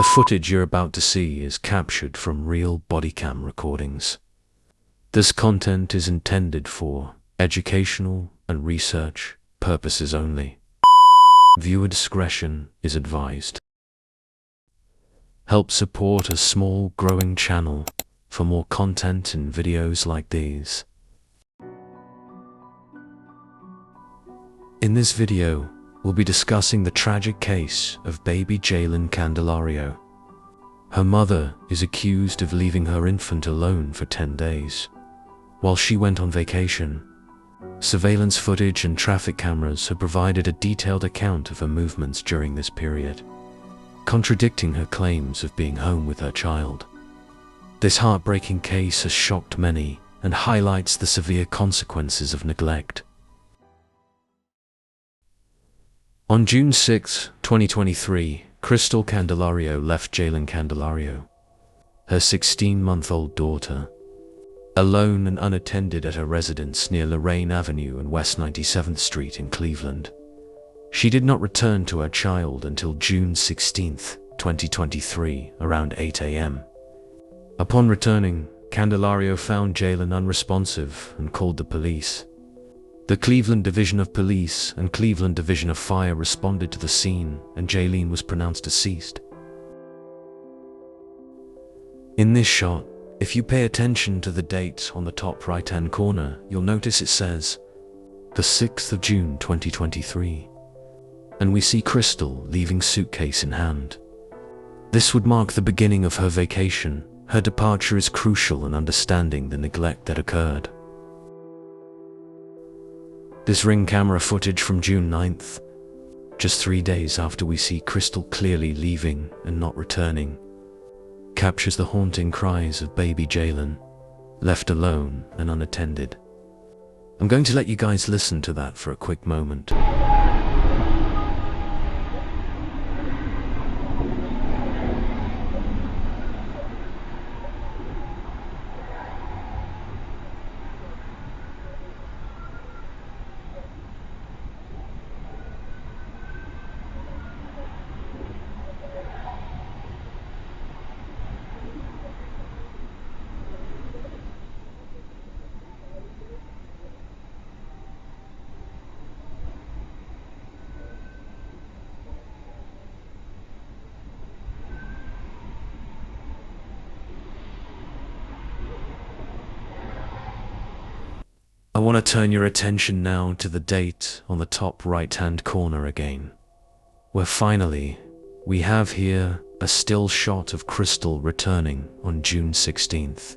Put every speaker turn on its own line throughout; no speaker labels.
The footage you're about to see is captured from real body cam recordings. This content is intended for educational and research purposes only. Viewer discretion is advised. Help support a small, growing channel for more content and videos like these. In this video, we'll be discussing the tragic case of baby Kristel Candelario. Her mother is accused of leaving her infant alone for 10 days. While she went on vacation, surveillance footage and traffic cameras have provided a detailed account of her movements during this period, contradicting her claims of being home with her child. This heartbreaking case has shocked many and highlights the severe consequences of neglect. On June 6, 2023, Kristel Candelario left Kristel Candelario, her 16-month-old daughter, alone and unattended at her residence near Lorraine Avenue and West 97th Street in Cleveland. She did not return to her child until June 16, 2023, around 8 a.m. Upon returning, Candelario found Kristel unresponsive and called the police. The Cleveland Division of Police and Cleveland Division of Fire responded to the scene, and Kristel was pronounced deceased. In this shot, if you pay attention to the date on the top right-hand corner, you'll notice it says the 6th of June 2023. And we see Kristel leaving suitcase in hand. This would mark the beginning of her vacation. Her departure is crucial in understanding the neglect that occurred. This ring camera footage from June 9th, just 3 days after we see Kristel clearly leaving and not returning, captures the haunting cries of baby Kristel, left alone and unattended. I'm going to let you guys listen to that for a quick moment. I want to turn your attention now to the date on the top right-hand corner again, where finally we have here a still shot of Kristel returning on June 16th.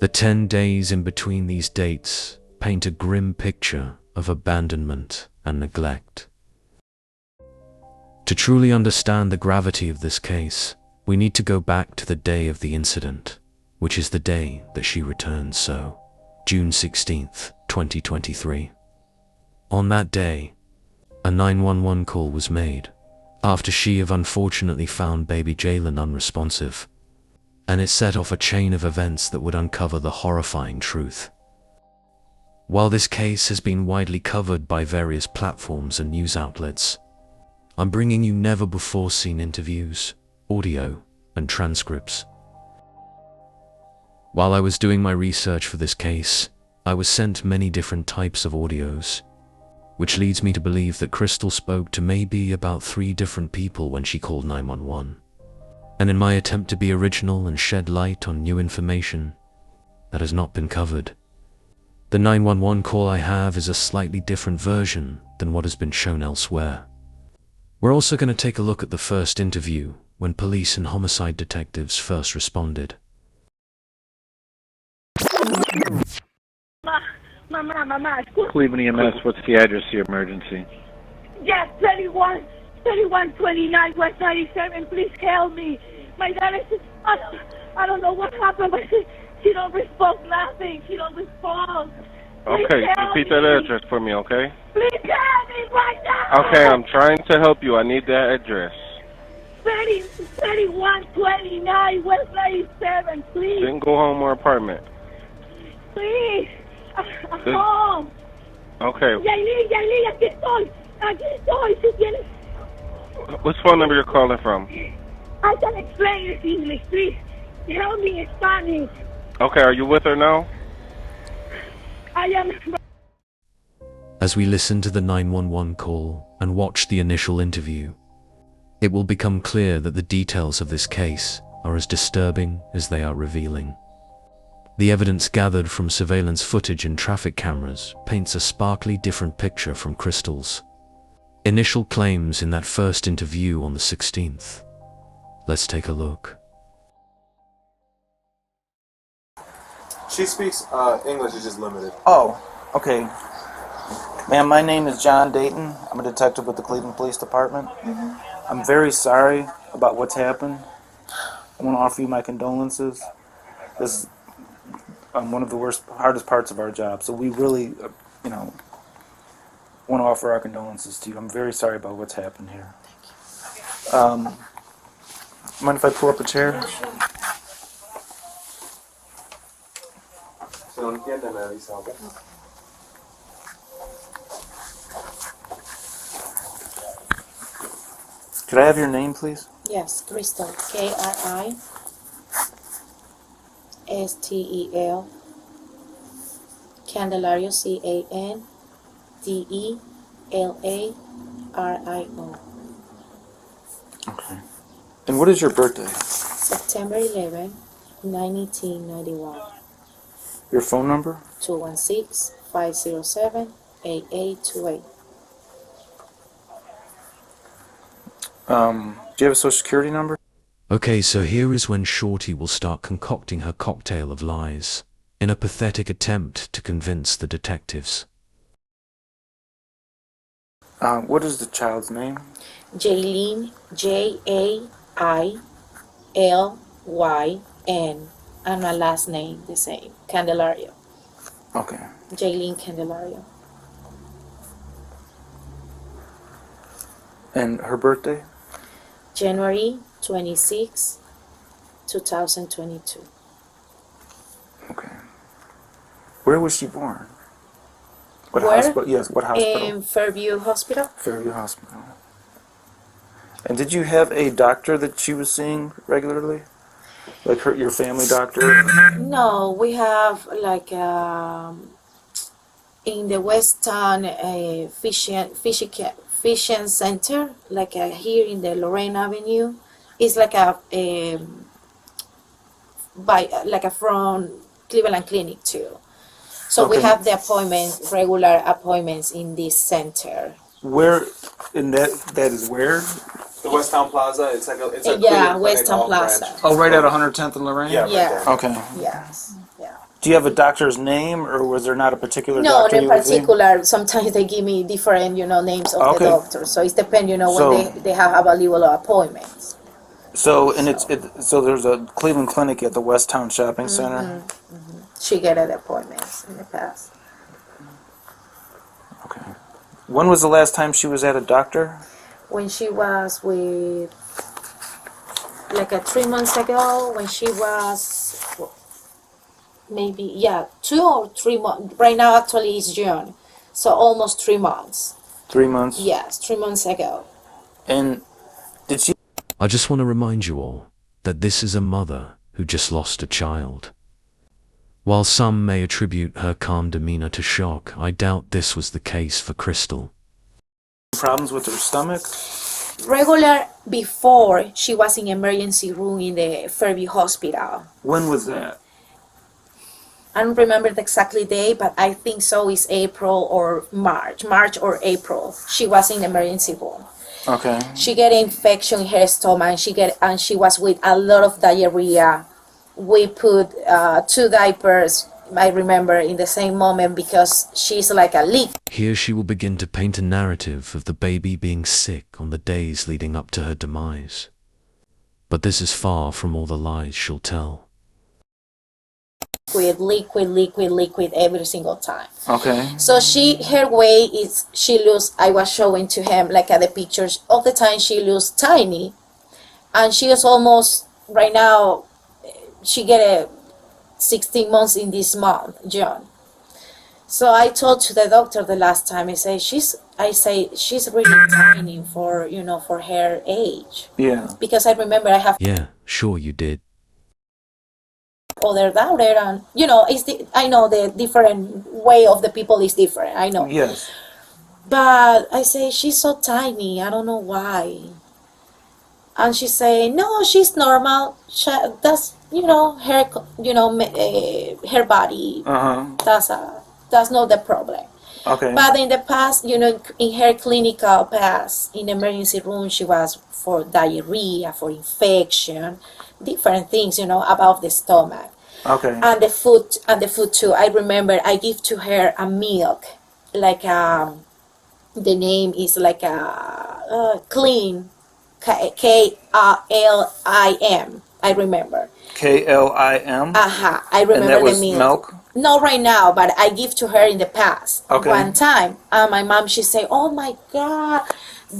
The 10 days in between these dates paint a grim picture of abandonment and neglect. To truly understand the gravity of this case, we need to go back to the day of the incident, which is the day that she returned, so June 16th, 2023. On that day, a 911 call was made after she have unfortunately found baby Kristel unresponsive, and it set off a chain of events that would uncover the horrifying truth. While this case has been widely covered by various platforms and news outlets, I'm bringing you never-before-seen interviews, audio, and transcripts. While I was doing my research for this case, I was sent many different types of audios, which leads me to believe that Kristel spoke to maybe about 3 different people when she called 911. And in my attempt to be original and shed light on new information that has not been covered, the 911 call I have is a slightly different version than what has been shown elsewhere. We're also going to take a look at the first interview when police and homicide detectives first responded.
Mama,
Cleveland EMS, what's the address of your emergency?
yes, 3129 West 97, please help me. My daughter is, I don't know what happened, but she don't respond nothing. She don't respond. Please
Okay,
help
repeat
me.
that address for me, okay?
Please help me right now.
Okay, I'm trying to help you. I need that address.
3129 West 97, please.
Single home or apartment?
Please. Home.
Okay.
Yailin, aquí estoy. Si tienes...
Which phone number you're calling from?
I can explain it in English, please. Help me in Spanish.
Okay, are you with her now?
I am.
As we listen to the 911 call and watch the initial interview, it will become clear that the details of this case are as disturbing as they are revealing. The evidence gathered from surveillance footage and traffic cameras paints a sparkly different picture from Kristel's initial claims in that first interview on the 16th. Let's take a look.
She speaks English, is just limited.
Oh, okay. Ma'am, my name is John Dayton. I'm a detective with the Cleveland Police Department. I'm very sorry about what's happened. I want to offer you my condolences. This is one of the hardest parts of our job. So we really, want to offer our condolences to you. I'm very sorry about what's happened here. Mind if I pull up a chair?
Se lo entiende, me avisa, ¿ok?
Could I have your name, please?
Yes, Kristel, Kristel, Candelario, Candelario.
Okay. And what is your birthday?
September 11, 1991.
Your phone number?
216-507-8828.
Do you have a social security number?
Okay, so here is when Shorty will start concocting her cocktail of lies in a pathetic attempt to convince the detectives.
What is the child's name?
Jaylyn, Jailyn, and my last name the same, Candelario.
Okay.
Jaylyn Candelario.
And her birthday?
January 26, 2022.
Okay. Where was she born? What
Where?
hospital? Yes, what hospital?
In Fairview Hospital.
Fairview Hospital. And did you have a doctor that she was seeing regularly? Like your family doctor?
No, we have like in the Western Fishing Center, like here in the Lorraine Avenue. It's like from Cleveland Clinic too. So we
Okay.
have the regular appointments in this center.
Where in that is where?
The West Town Plaza, it's like a
Yeah,
Cleveland Clinic
West Town
off
Plaza.
branch.
Oh, right at 110th and Lorraine?
Yeah, right
Yeah.
there.
Okay.
Yes. Yeah.
Do you have a doctor's name, or was there not a particular
No,
doctor
in
you were seeing?
particular, sometimes they give me different, names of
Okay.
the doctors. So it depends, when
So-
they have available appointments.
So, and so there's a Cleveland Clinic at the West Town Shopping Center?
She get the appointments in the past.
Okay. When was the last time she was at a doctor?
When she was with, like 3 months ago, when she was, maybe, 2 or 3 months. Right now, actually, it's June. So almost 3 months.
3 months?
Yes, 3 months ago.
And did she...
I just want to remind you all that this is a mother who just lost a child. While some may attribute her calm demeanor to shock, I doubt this was the case for Kristel.
problems with her stomach?
Regular before she was in emergency room in the Fairview Hospital.
When was that?
I don't remember the exactly day, but I think so. It's April or March or April. She was in emergency room.
Okay.
She get an infection in her stomach. And she was with a lot of diarrhea. We put 2 diapers, I remember, in the same moment because she's like a leak.
Here she will begin to paint a narrative of the baby being sick on the days leading up to her demise. But this is far from all the lies she'll tell.
Liquid every single time.
Okay.
So her way is she lose. I was showing to him like at the pictures all the time. She lose tiny, and she is almost right now. She get 16 months in this month, June. So I told to the doctor the last time, I say she's really tiny for, for her age.
Yeah.
Because I remember I have
Yeah, sure you did.
other daughter, and I know the different way of the people is different. I know.
Yes.
But I say she's so tiny. I don't know why. And she say no, she's normal. That's her her body. That's not the problem.
Okay.
But in the past, in her clinical past, in emergency room, she was for diarrhea, for infection, different things, about the stomach.
Okay.
And the food too. I remember I give to her a milk, like the name is like a clean, KLIM. I remember.
KLIM.
I remember
And that was
the
milk.
Not right now, but I give to her in the past.
Okay.
One time, my mom, she say, "Oh my God,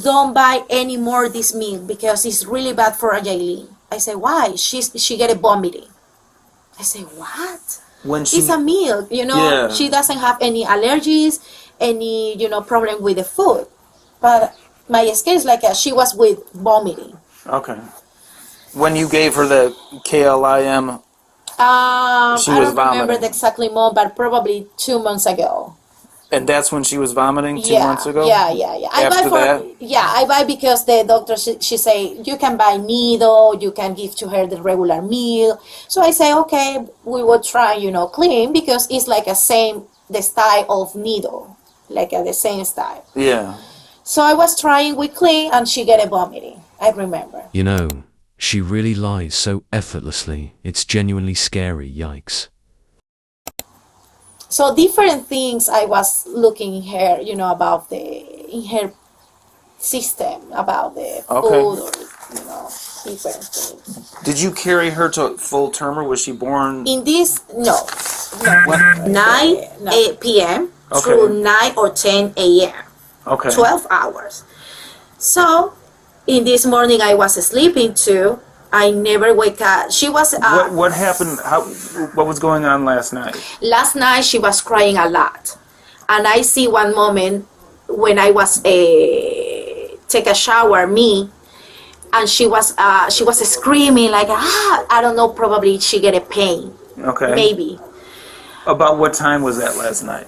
don't buy any more this milk because it's really bad for Jailin." I say, "Why?" She get a vomiting. I say, "What?"
When she,
It's a milk,
Yeah.
She doesn't have any allergies, any problem with the food. But my skin is like she was with vomiting.
Okay. When you gave her the KLIM, She
I
was
don't remember
vomiting.
the exactly month, but probably 2 months ago.
and that's when she was vomiting 2 months ago?
Yeah.
After that?
I buy because the doctor, she say, you can buy needle, you can give to her the regular meal. So I say, okay, we will try, clean, because it's like the style of needle, like the same style.
Yeah.
So I was trying with clean, and she get a vomiting. I remember.
She really lies so effortlessly. It's genuinely scary, yikes.
So different things I was looking in her, about in her system, about the food, or, different things.
Did you carry her to full term, or was she born?
In this, no.
What?
9 p.m. through 9 or 10 a.m.
Okay.
12 hours. So, in this morning I was sleeping too. I never wake up. She was...
What happened? What was going on last night?
Last night she was crying a lot. And I see one moment when I was take a shower, and she was screaming like, I don't know, probably she get a pain.
Okay.
Maybe.
About what time was that last night?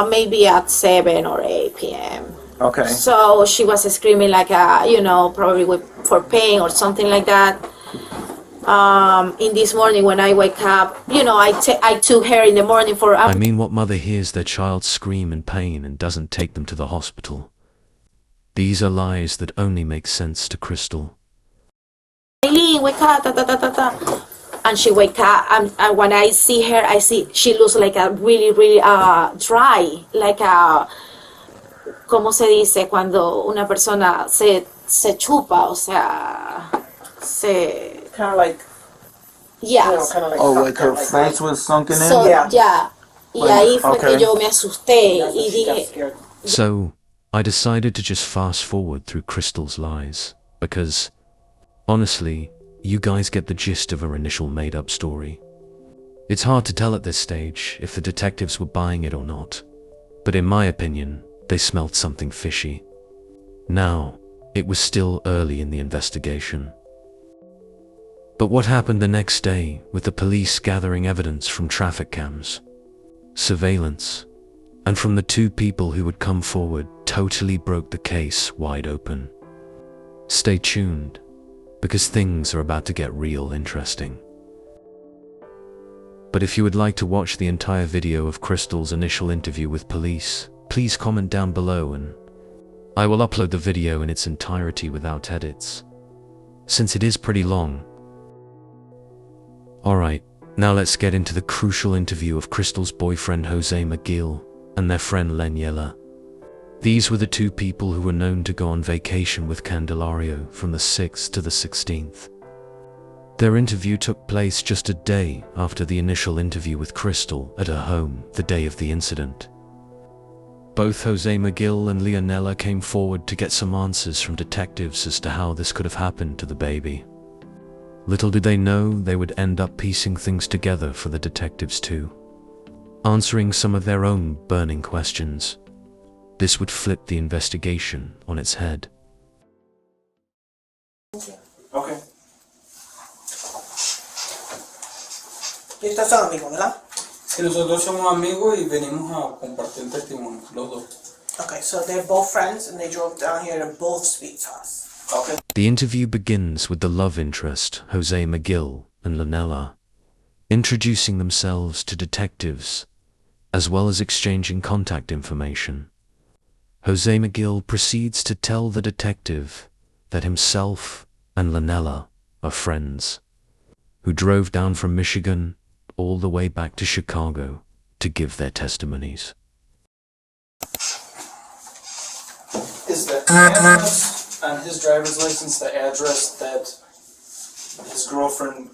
Maybe at 7 or 8 p.m.
Okay.
So she was screaming like, probably for pain or something like that. In this morning when I wake up, I took her in the morning for...
I mean, what mother hears their child scream in pain and doesn't take them to the hospital? These are lies that only make sense to Kristel.
Eileen, wake up, and she wake up, and when I see her, I see she looks like a really, really dry, like a... ¿Cómo se dice cuando una persona se chupa? O sea, se...
Kind of like,
Yes.
kind of like.
Oh, like her face was sunken in?
So,
Yeah.
yeah. Y ahí fue
Okay.
que yo me asusté
That's
y
when she got
dije,
scared.
So, I decided to just fast forward through Kristel's lies, because, honestly, you guys get the gist of her initial made-up story. It's hard to tell at this stage if the detectives were buying it or not, but in my opinion, they smelled something fishy. Now, it was still early in the investigation. But what happened the next day with the police gathering evidence from traffic cams, surveillance, and from the two people who would come forward totally broke the case wide open. Stay tuned, because things are about to get real interesting. But if you would like to watch the entire video of Kristel's initial interview with police, please comment down below and I will upload the video in its entirety without edits, since it is pretty long. Alright, now let's get into the crucial interview of Kristel's boyfriend Jose McGill and their friend Leniela. These were the two people who were known to go on vacation with Candelario from the 6th to the 16th. Their interview took place just a day after the initial interview with Kristel at her home the day of the incident. Both Jose McGill and Leonella came forward to get some answers from detectives as to how this could have happened to the baby. Little did they know they would end up piecing things together for the detectives too. answering some of their own burning questions. This would flip the investigation on its head.
Okay.
Y ustedes son amigos, ¿verdad?
Sí, nosotros somos amigos y venimos a compartir testimonio, los dos.
Okay, so they're both friends and they drove down here to both speak to us.
Okay.
The interview begins with the love interest, Jose McGill and Lanella, introducing themselves to detectives, as well as exchanging contact information. Jose McGill proceeds to tell the detective that himself and Lanella are friends, who drove down from Michigan all the way back to Chicago to give their testimonies.
Is the address on his driver's license the address that his girlfriend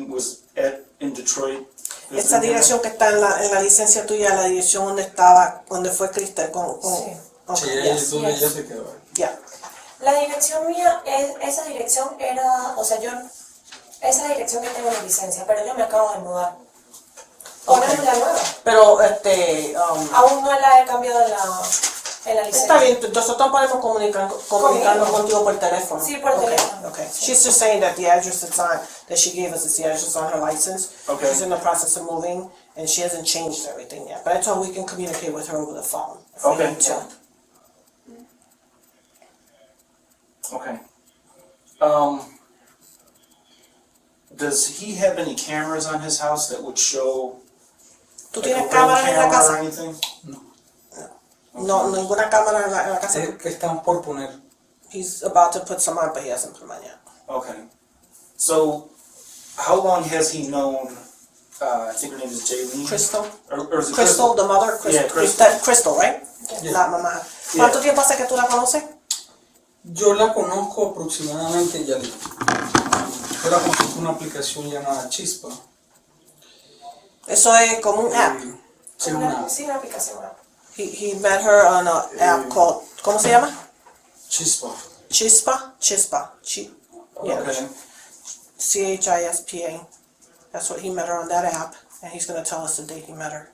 was at in Detroit?
Esa dirección que está en la licencia tuya, la dirección donde fue Kristel con
Sí.
Sí,
okay,
ella,
yes.
tú, ella se quedó ahí.
Yeah.
La dirección mía, esa dirección era, o sea, esa es la dirección que tengo en la licencia, pero yo me acabo de mudar. Ponemos la nueva.
Pero
Aún no la he cambiado en la licencia.
está bien, nosotros podemos comunicarnos contigo por teléfono.
Sí, por teléfono.
Okay. She's just saying that the address that she gave us is the address on her license.
Okay.
She's in the process of moving and she hasn't changed everything yet. But I told her we can communicate with her over the phone. If we
Okay.
need to.
Okay. Does he have any cameras on his house that would show
¿Tú
like, a
tienes
ring
cámaras en la
camera or
casa?
anything?
No, ninguna cámara en la casa.
Que estamos por poner.
He's about to put some on, but he hasn't put them on yet.
Okay. So, how long has he known? I think her name is Jaylene.
Crystal?
Or is it
Crystal, the mother?
Yeah,
Crystal, right?
Yeah.
La mamá. ¿Cuánto tiempo hace que tú la conoces?
Yo la conozco aproximadamente, ya digo. Yo la conozco en una aplicación llamada Chispa.
Eso es como un app.
Sí, una
Sí, una aplicación.
He met her on an app called, ¿cómo se llama?
Chispa.
Chispa. Yeah.
Okay.
CHISPA. That's what he met her on that app, and he's going to tell us the date he met her.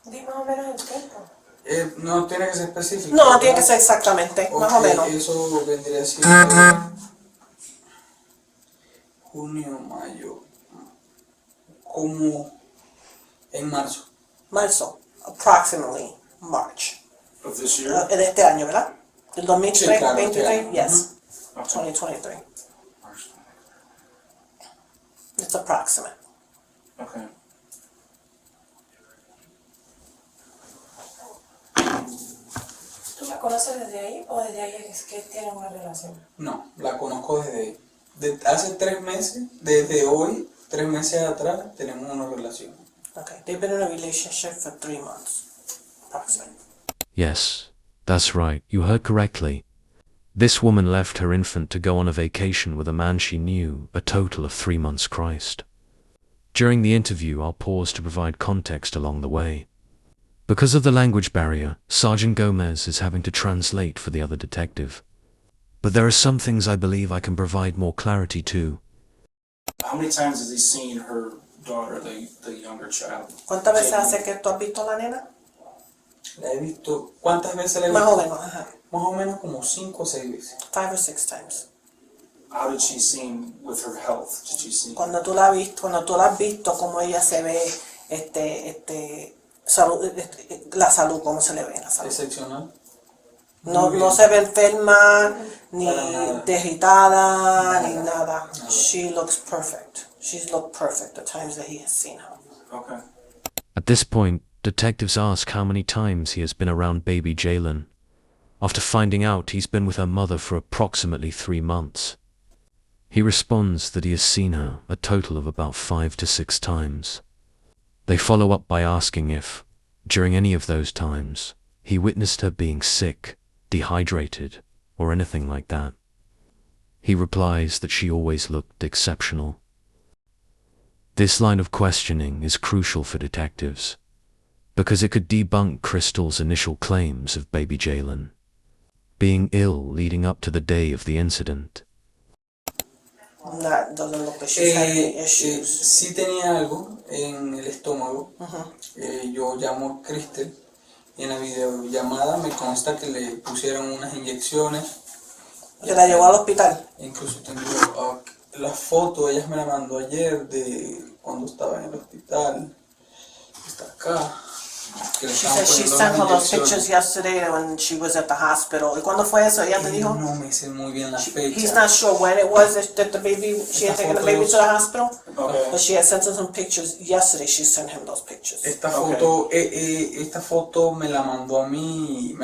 Di más o menos el tiempo.
No tiene que ser específico.
No, tiene que ser exactamente, más o
Ok,
menos.
Eso vendría siendo junio, mayo, como en marzo.
Marzo, approximately March.
Of this year?
De este año, ¿verdad? ¿El 2023?
Sí, claro,
23?
este año.
Yes.
Okay.
2023. It's approximate.
Okay.
¿Tú la conoces desde ahí o desde ahí es que tienen una relación?
No, la conozco hace 3 meses, desde hoy, 3 meses atrás, tenemos una relación.
Okay. They've been in a relationship for 3 months, approximately.
Yes, that's right, you heard correctly. This woman left her infant to go on a vacation with a man she knew a total of 3 months. Christ. During the interview, I'll pause to provide context along the way. Because of the language barrier, Sergeant Gomez is having to translate for the other detective. But there are some things I believe I can provide more clarity to.
How many times has he seen her daughter, the younger child?
¿Cuántas veces hace que tú has visto a la nena?
La he visto, ¿cuántas veces la he
Más
visto?
o menos, ajá.
Más o menos como 5 o 6 veces.
5 or 6 times.
How did she seem with her health? Did she seem?
Cuando tú la has visto, cómo ella se ve, la salud, cómo se le ve la salud.
Excepcional.
No se ve enferma, ni
Para nada.
irritada, ni nada. She looks perfect. She's looked perfect the times that he has seen her.
Okay.
At this point, detectives ask how many times he has been around baby Jalen, after finding out he's been with her mother for approximately 3 months. He responds that he has seen her a total of about 5 to 6 times. They follow up by asking if, during any of those times, he witnessed her being sick, dehydrated, or anything like that. He replies that she always looked exceptional. This line of questioning is crucial for detectives. because it could debunk Kristel's initial claims of baby Jalen being ill leading up to the day of the incident.
That doesn't look like she's had any issues.
Sí tenía algo en el estómago. Yo llamo a Kristel y en la videollamada me consta que le pusieron unas inyecciones.
¿Se la llevó al hospital?
Incluso tengo la foto, ella me la mandó ayer de cuando estaba en el hospital. Está acá.
She said she sent her those pictures yesterday when she was at the hospital. ¿Y cuándo fue eso? ¿Ella te dijo?
No me sé muy bien la fecha.
He's not sure when it was that the baby, she had taken the baby to the hospital.
Okay.
But she had sent him some pictures yesterday. She sent him those pictures.
Esta foto me la mandó a mí.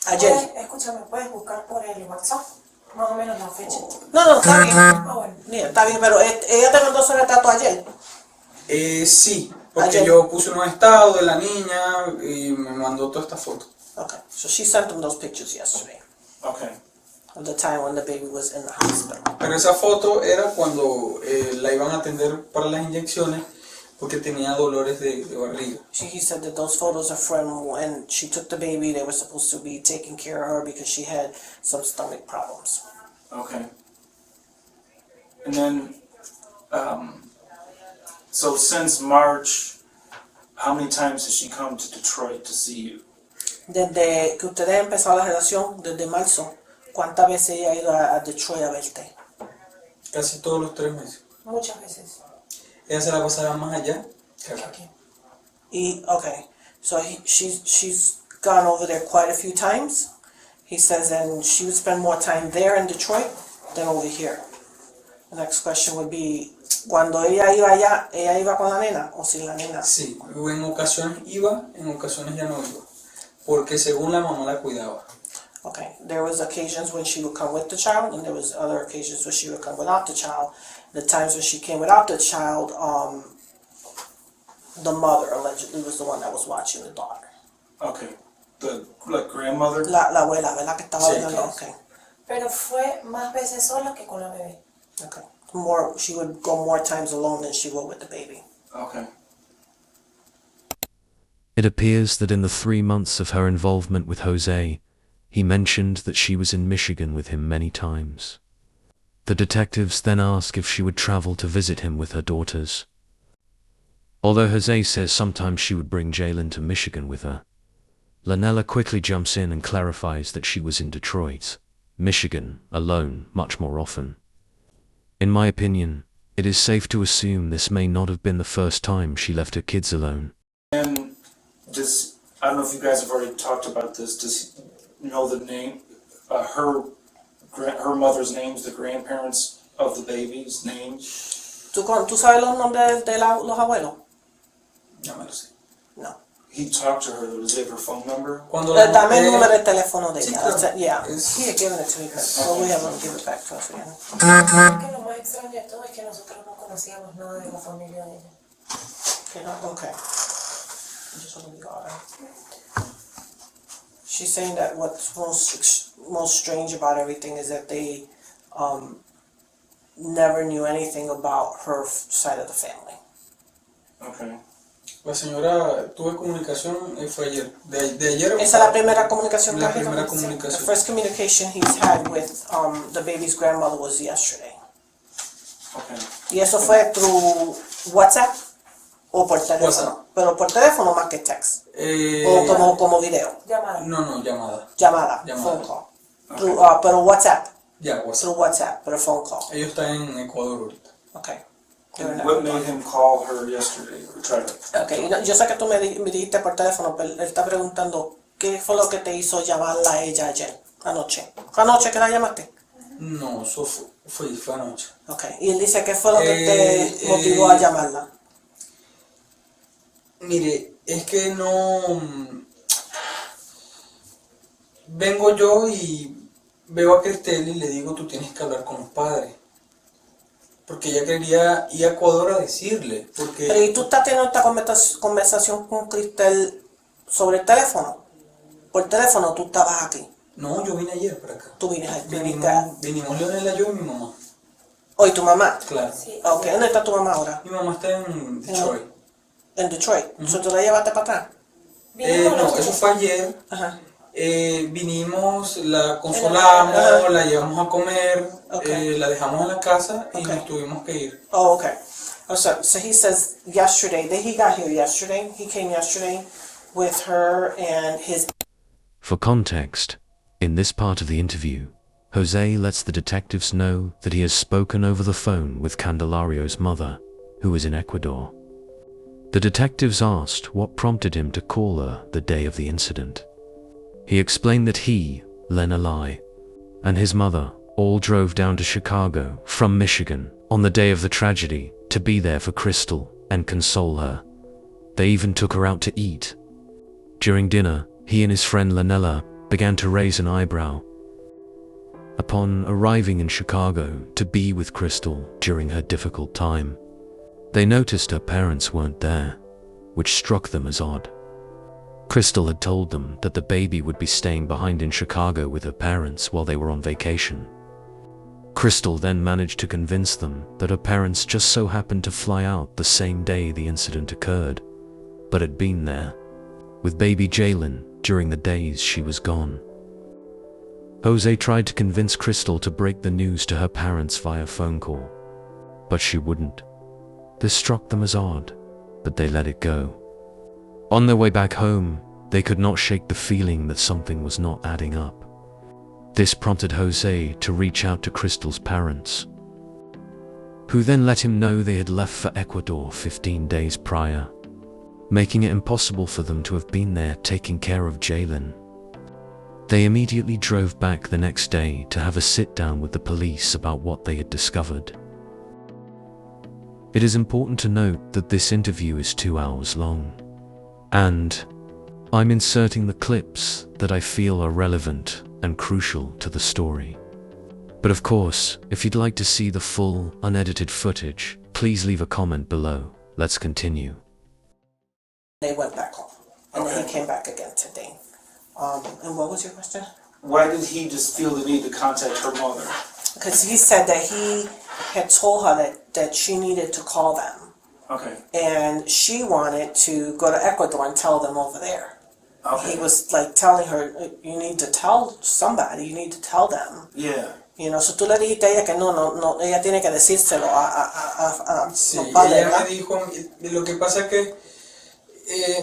Ayer.
Escúchame, ¿puedes buscar por el WhatsApp? Más o menos la fecha.
No, está bien.
Bueno.
Está bien, pero ella te mandó ese retrato ayer.
Sí, porque
Ayer.
yo puse un estado de la niña y me mandó toda esta foto.
Okay, so she sent him those pictures yesterday.
Okay.
Of the time when the baby was in the hospital.
Pero esa foto era cuando la iban a atender para las inyecciones porque tenía dolores de barriga.
He said that those photos are from when she took the baby. They were supposed to be taking care of her because she had some stomach problems.
Okay. And then, so since March, how many times has she come to Detroit to see you?
Desde que ustedes empezaron la relación, desde marzo, ¿cuántas veces ella ha ido a Detroit a verte?
Casi todos los 3 meses.
Muchas veces.
Ella se la pasaba más allá que acá.
Okay, so she's gone over there quite a few times. He says, and she would spend more time there in Detroit than over here. The next question would be, cuando ella iba allá, ¿ella iba con la nena o sin la nena?
Sí, en ocasiones iba, en ocasiones ya no iba, porque según la mamá la cuidaba.
Okay, there was occasions when she would come with the child, and there was other occasions when she would come without the child. The times when she came without the child, the mother allegedly was the one that was watching the daughter.
Okay. The grandmother?
La abuela, ¿verdad? Que estaba
Sí,
viendo.
claro.
Okay.
Pero fue más veces sola que con la bebé.
Okay. She would go more times alone than she would with the baby.
Okay.
It appears that in the 3 months of her involvement with Jose, he mentioned that she was in Michigan with him many times. The detectives then ask if she would travel to visit him with her daughters. Although Jose says sometimes she would bring Jalen to Michigan with her, Lanella quickly jumps in and clarifies that she was in Detroit, Michigan, alone much more often. In my opinion, it is safe to assume this may not have been the first time she left her kids alone.
And I don't know if you guys have already talked about this, does he know the name, her mother's names, the grandparents of the baby's names?
¿Tú sabes los nombres de los abuelos?
No me lo sé.
No.
He talked to her, does he have her phone number?
Dame el número de teléfono de
Sí,
ella.
claro.
Yeah,
Es-
he had given it to me, but well, we haven't given it back to us again.
Que lo más extraño de todo es que nosotros no conocíamos nada de la familia de ella.
Okay. Just want to be all right. She's saying that what's most strange about everything is that they never knew anything about her side of the family.
Okay.
La señora, tuve comunicación, fue ayer. De ayer.
Esa es la primera comunicación que
La
ha tenido.
primera
The
comunicación.
first communication he's had with the baby's grandmother was yesterday.
Okay.
¿Y eso fue through WhatsApp o por teléfono?
WhatsApp.
Pero por teléfono más que text. O como video.
Llamada.
No, llamada.
Llamada.
Llamada.
Phone call. Through, pero WhatsApp.
Ya, WhatsApp.
Through WhatsApp, pero phone call.
Ellos están en Ecuador ahorita.
Okay.
And what made him call her yesterday or try to?
Okay, yo sé que tú me dijiste por teléfono, pero él está preguntando qué fue lo que te hizo llamarla a ella ayer, anoche. ¿Fue anoche que la llamaste?
No, eso fue anoche.
Okay, y él dice qué fue lo que te motivó a llamarla.
Mire, es que no... Vengo yo y veo a Kristel y le digo, tú tienes que hablar con los padres. Porque ella quería ir a Ecuador a decirle. Porque...
Pero ¿y tú estás teniendo esta conversación con Kristel sobre el teléfono? Por teléfono tú estabas aquí.
No, yo vine ayer para acá.
Tú viniste
Vinimos Leonela, yo y mi mamá.
¿Hoy tu mamá?
Claro.
Sí.
Ok, ¿dónde está tu mamá ahora?
Mi mamá está en Detroit.
En Detroit. ¿So tú la llevaste para atrás?
no, eso fue ayer.
Ajá.
Vinimos, la consolamos, la llevamos a comer, la dejamos en la casa y nos tuvimos que ir.
Oh, okay. Oh, so he says yesterday, he got here yesterday. He came yesterday with her and his...
For context, in this part of the interview, Jose lets the detectives know that he has spoken over the phone with Candelario's mother, who is in Ecuador. The detectives asked what prompted him to call her the day of the incident. He explained that he, Len Alai, and his mother all drove down to Chicago from Michigan on the day of the tragedy to be there for Kristel and console her. They even took her out to eat. During dinner, he and his friend Lanella began to raise an eyebrow. Upon arriving in Chicago to be with Kristel during her difficult time, they noticed her parents weren't there, which struck them as odd. Kristel had told them that the baby would be staying behind in Chicago with her parents while they were on vacation. Kristel then managed to convince them that her parents just so happened to fly out the same day the incident occurred, but had been there with baby Jalen during the days she was gone. Jose tried to convince Kristel to break the news to her parents via phone call, but she wouldn't. This struck them as odd, but they let it go. On their way back home, they could not shake the feeling that something was not adding up. This prompted Jose to reach out to Kristel's parents, who then let him know they had left for Ecuador 15 days prior, making it impossible for them to have been there taking care of Jalen. They immediately drove back the next day to have a sit-down with the police about what they had discovered. It is important to note that this interview is 2 hours long, and I'm inserting the clips that I feel are relevant and crucial to the story. But of course, if you'd like to see the full, unedited footage, please leave a comment below. Let's continue.
They went back home, and then he came back again today. And what was your question?
Why did he just feel the need to contact her mother?
Because he said that he had told her that she needed to call them.
Okay.
And she wanted to go to Ecuador and tell them over there.
Okay.
He was like telling her, you need to tell somebody, you need to tell them.
Yeah.
You know, so tú le dijiste a ella que no, ella tiene que decírselo a
Sí,
los padres,
ella
¿verdad?
me dijo, lo que pasa es que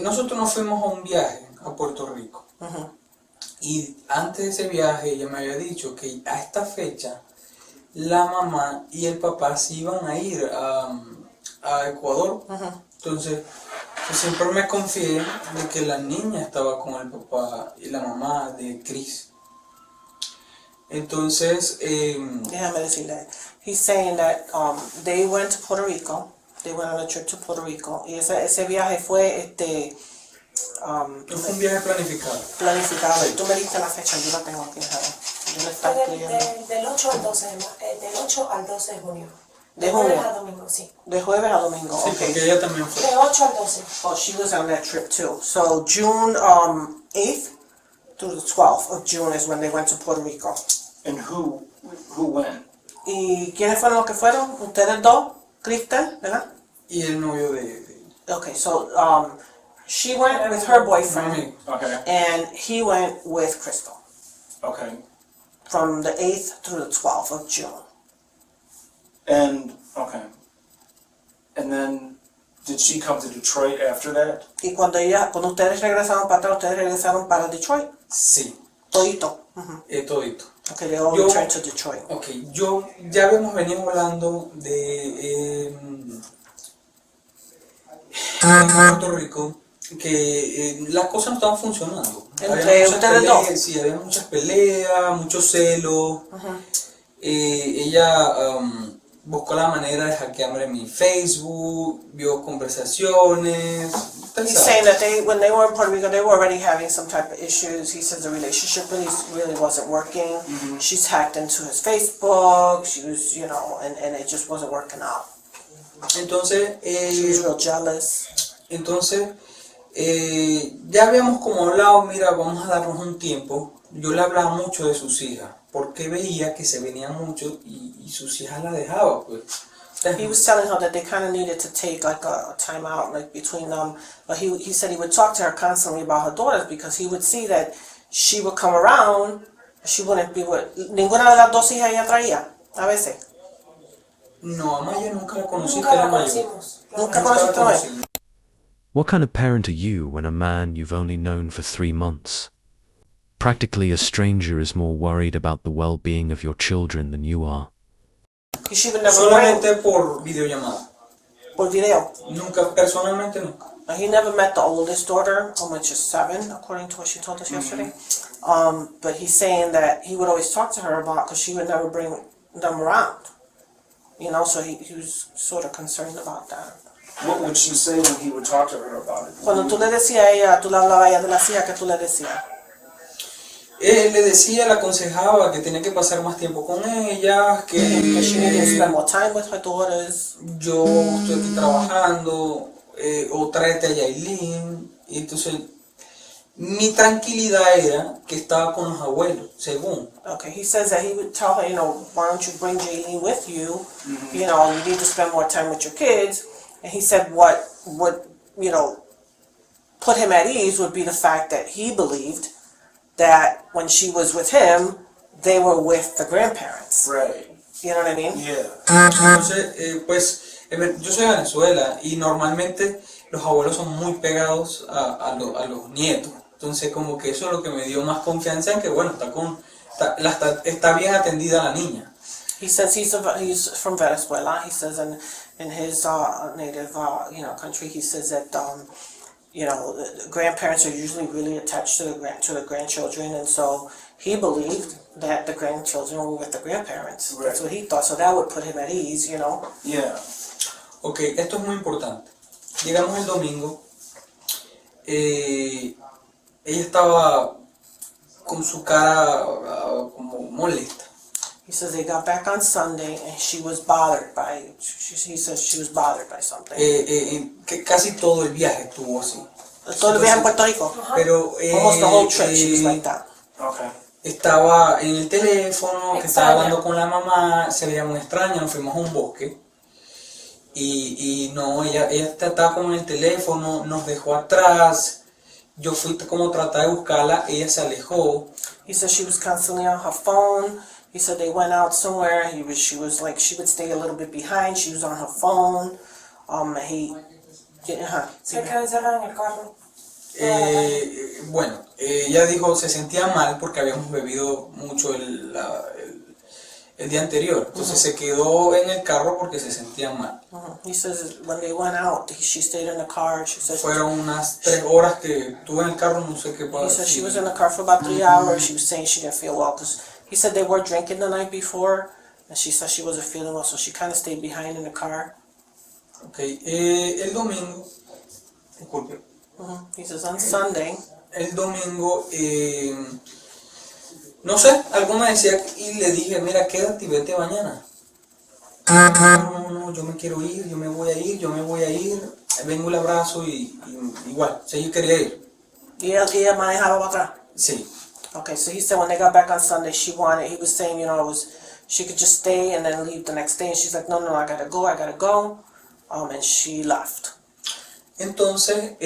nosotros nos fuimos a un viaje a Puerto Rico. Y antes de ese viaje ella me había dicho que a esta fecha la mamá y el papá se iban a ir a Ecuador. Entonces yo siempre me confié de que la niña estaba con el papá y la mamá de Chris. Entonces
déjame decirle, he's saying that they went to Puerto Rico, they went on a trip to Puerto Rico, y ese viaje fue
fue un viaje planificado.
Planificado.
Sí.
Tú me diste la fecha, yo la tengo aquí, yo le estaba escribiendo.
Del 8 al 12 del 8 al 12 de junio.
De junio.
Jueves a domingo, sí.
De jueves a domingo,
Sí,
okay.
porque ella también fue.
De 8 al 12.
Oh, she was on that trip too. So June 8th through the 12th of June is when they went to Puerto Rico.
And who went?
¿Y quiénes fueron los que fueron? Ustedes dos, Kristel, ¿verdad?
Y el novio de
Okay, so she went with her boyfriend,
Okay.
and he went with Kristel
Okay.
from the 8th through the 12th of June.
And okay. And then did she come to Detroit after that?
Y cuando ustedes regresaron para atrás, ustedes regresaron para Detroit,
Sí,
todito.
todito.
Okay, they all
Yo-
returned to Detroit.
Ok, ya habíamos venido hablando de en Puerto Rico que las cosas no estaban funcionando.
Entre
Había muchas
ustedes
peleas,
dos.
sí, había muchas peleas, mucho celo. Ella buscó la manera de hackearme mi Facebook, vio conversaciones. usted
He's
sabe.
saying that when they were in Puerto Rico, they were already having some type of issues. He says the relationship really wasn't working. She's hacked into his Facebook. She was, and it just wasn't working out.
Entonces,
She was real jealous.
Entonces, ya habíamos como hablado, mira, vamos a darnos un tiempo. Yo le hablaba mucho de sus hijas, porque veía que se venían mucho y sus hijas la dejaban, pues.
He was telling her that they kind of needed to take like a time out, like between them. But he said he would talk to her constantly about her daughters because he would see that she would come around, she wouldn't be with ninguna de las dos hijas ella traía a veces.
No, a Maya nunca la conocí,
Nunca
que era
la
mayor.
conocimos.
Nunca
Nunca la
conociste a Maya.
conocí.
What kind of parent are you when a man you've only known for 3 months, practically a stranger, is more worried about the well-being of your children than you are?
She would never bring
Solamente por videollamada.
por video.
Nunca, personalmente nunca.
He never met the oldest daughter, which is 7, according to what she told us yesterday. But he's saying that he would always talk to her about, because she would never bring them around. You know, so he was sort of concerned about that.
What would she say when he would talk to her about it?
Cuando tú le decías a ella, tú le hablabas a ella de las hijas, que tú le decías.
Él le decía, le aconsejaba que tenía que pasar más tiempo con ellas,
That she needed to
que
spend more time with her daughters.
yo estoy aquí trabajando, o tráete a Yailin. Y entonces, mi tranquilidad era que estaba con los abuelos, según.
Okay, he says that he would tell her, you know, why don't you bring Jaylene with you? You know, you need to spend more time with your kids. And he said what you know, put him at ease would be the fact that he believed that when she was with him, they were with the grandparents.
Right.
You know what I mean?
Yeah.
Entonces, pues, yo soy de Venezuela y normalmente los abuelos son muy pegados a los nietos. Entonces, como que eso es lo que me dio más confianza en que, bueno, está bien atendida la niña.
He says he's from Venezuela. He says in his native you know, country, he says that you know, the grandparents are usually really attached to the grandchildren, and so he believed that the grandchildren were with the grandparents.
Right.
That's what he thought. So that would put him at ease, you know.
Yeah.
Ok, esto es muy importante. Llegamos el domingo. Ella estaba con su cara como molesta.
He says they got back on Sunday and she was bothered by. He says she was bothered by something.
Que casi todo el viaje estuvo así.
Todo el viaje en Puerto Rico.
Pero
Almost the whole trip she was like that.
Okay.
estaba en el teléfono, que estaba
Extraña.
hablando con la mamá, se veía muy extraña, nos fuimos a un bosque. Y no, ella estaba como en el teléfono, nos dejó atrás. Yo fui como tratar de buscarla, ella se alejó.
He said she was constantly on her phone. He said they went out somewhere. She was like, she would stay a little bit behind. She was on her phone.
Se quedó encerrada en el carro.
Bueno, ella dijo se sentía mal porque habíamos bebido mucho el día anterior. Entonces se quedó en el carro porque se sentía mal.
He says when they went out, she stayed in the car. She said
Fueron unas 3 horas que estuve en el carro, no sé qué
he
pasó.
said she was in the car for about 3 hours. She was saying she didn't feel well because he said they were drinking the night before, and she said she wasn't feeling well, so she kind of stayed behind in the car.
Okay. El domingo, disculpe.
He says on Sunday.
El domingo, no sé, algo me decía y le dije, mira, quédate y vete mañana. No, yo me quiero ir, yo me voy a ir. Vengo y la abrazo y igual, si ella quería ir.
Y ella manejaba para atrás.
Sí.
Okay, so he said when they got back on Sunday, he was saying, you know, she could just stay and then leave the next day, and she's like, no, I gotta go, and she left.
Entonces,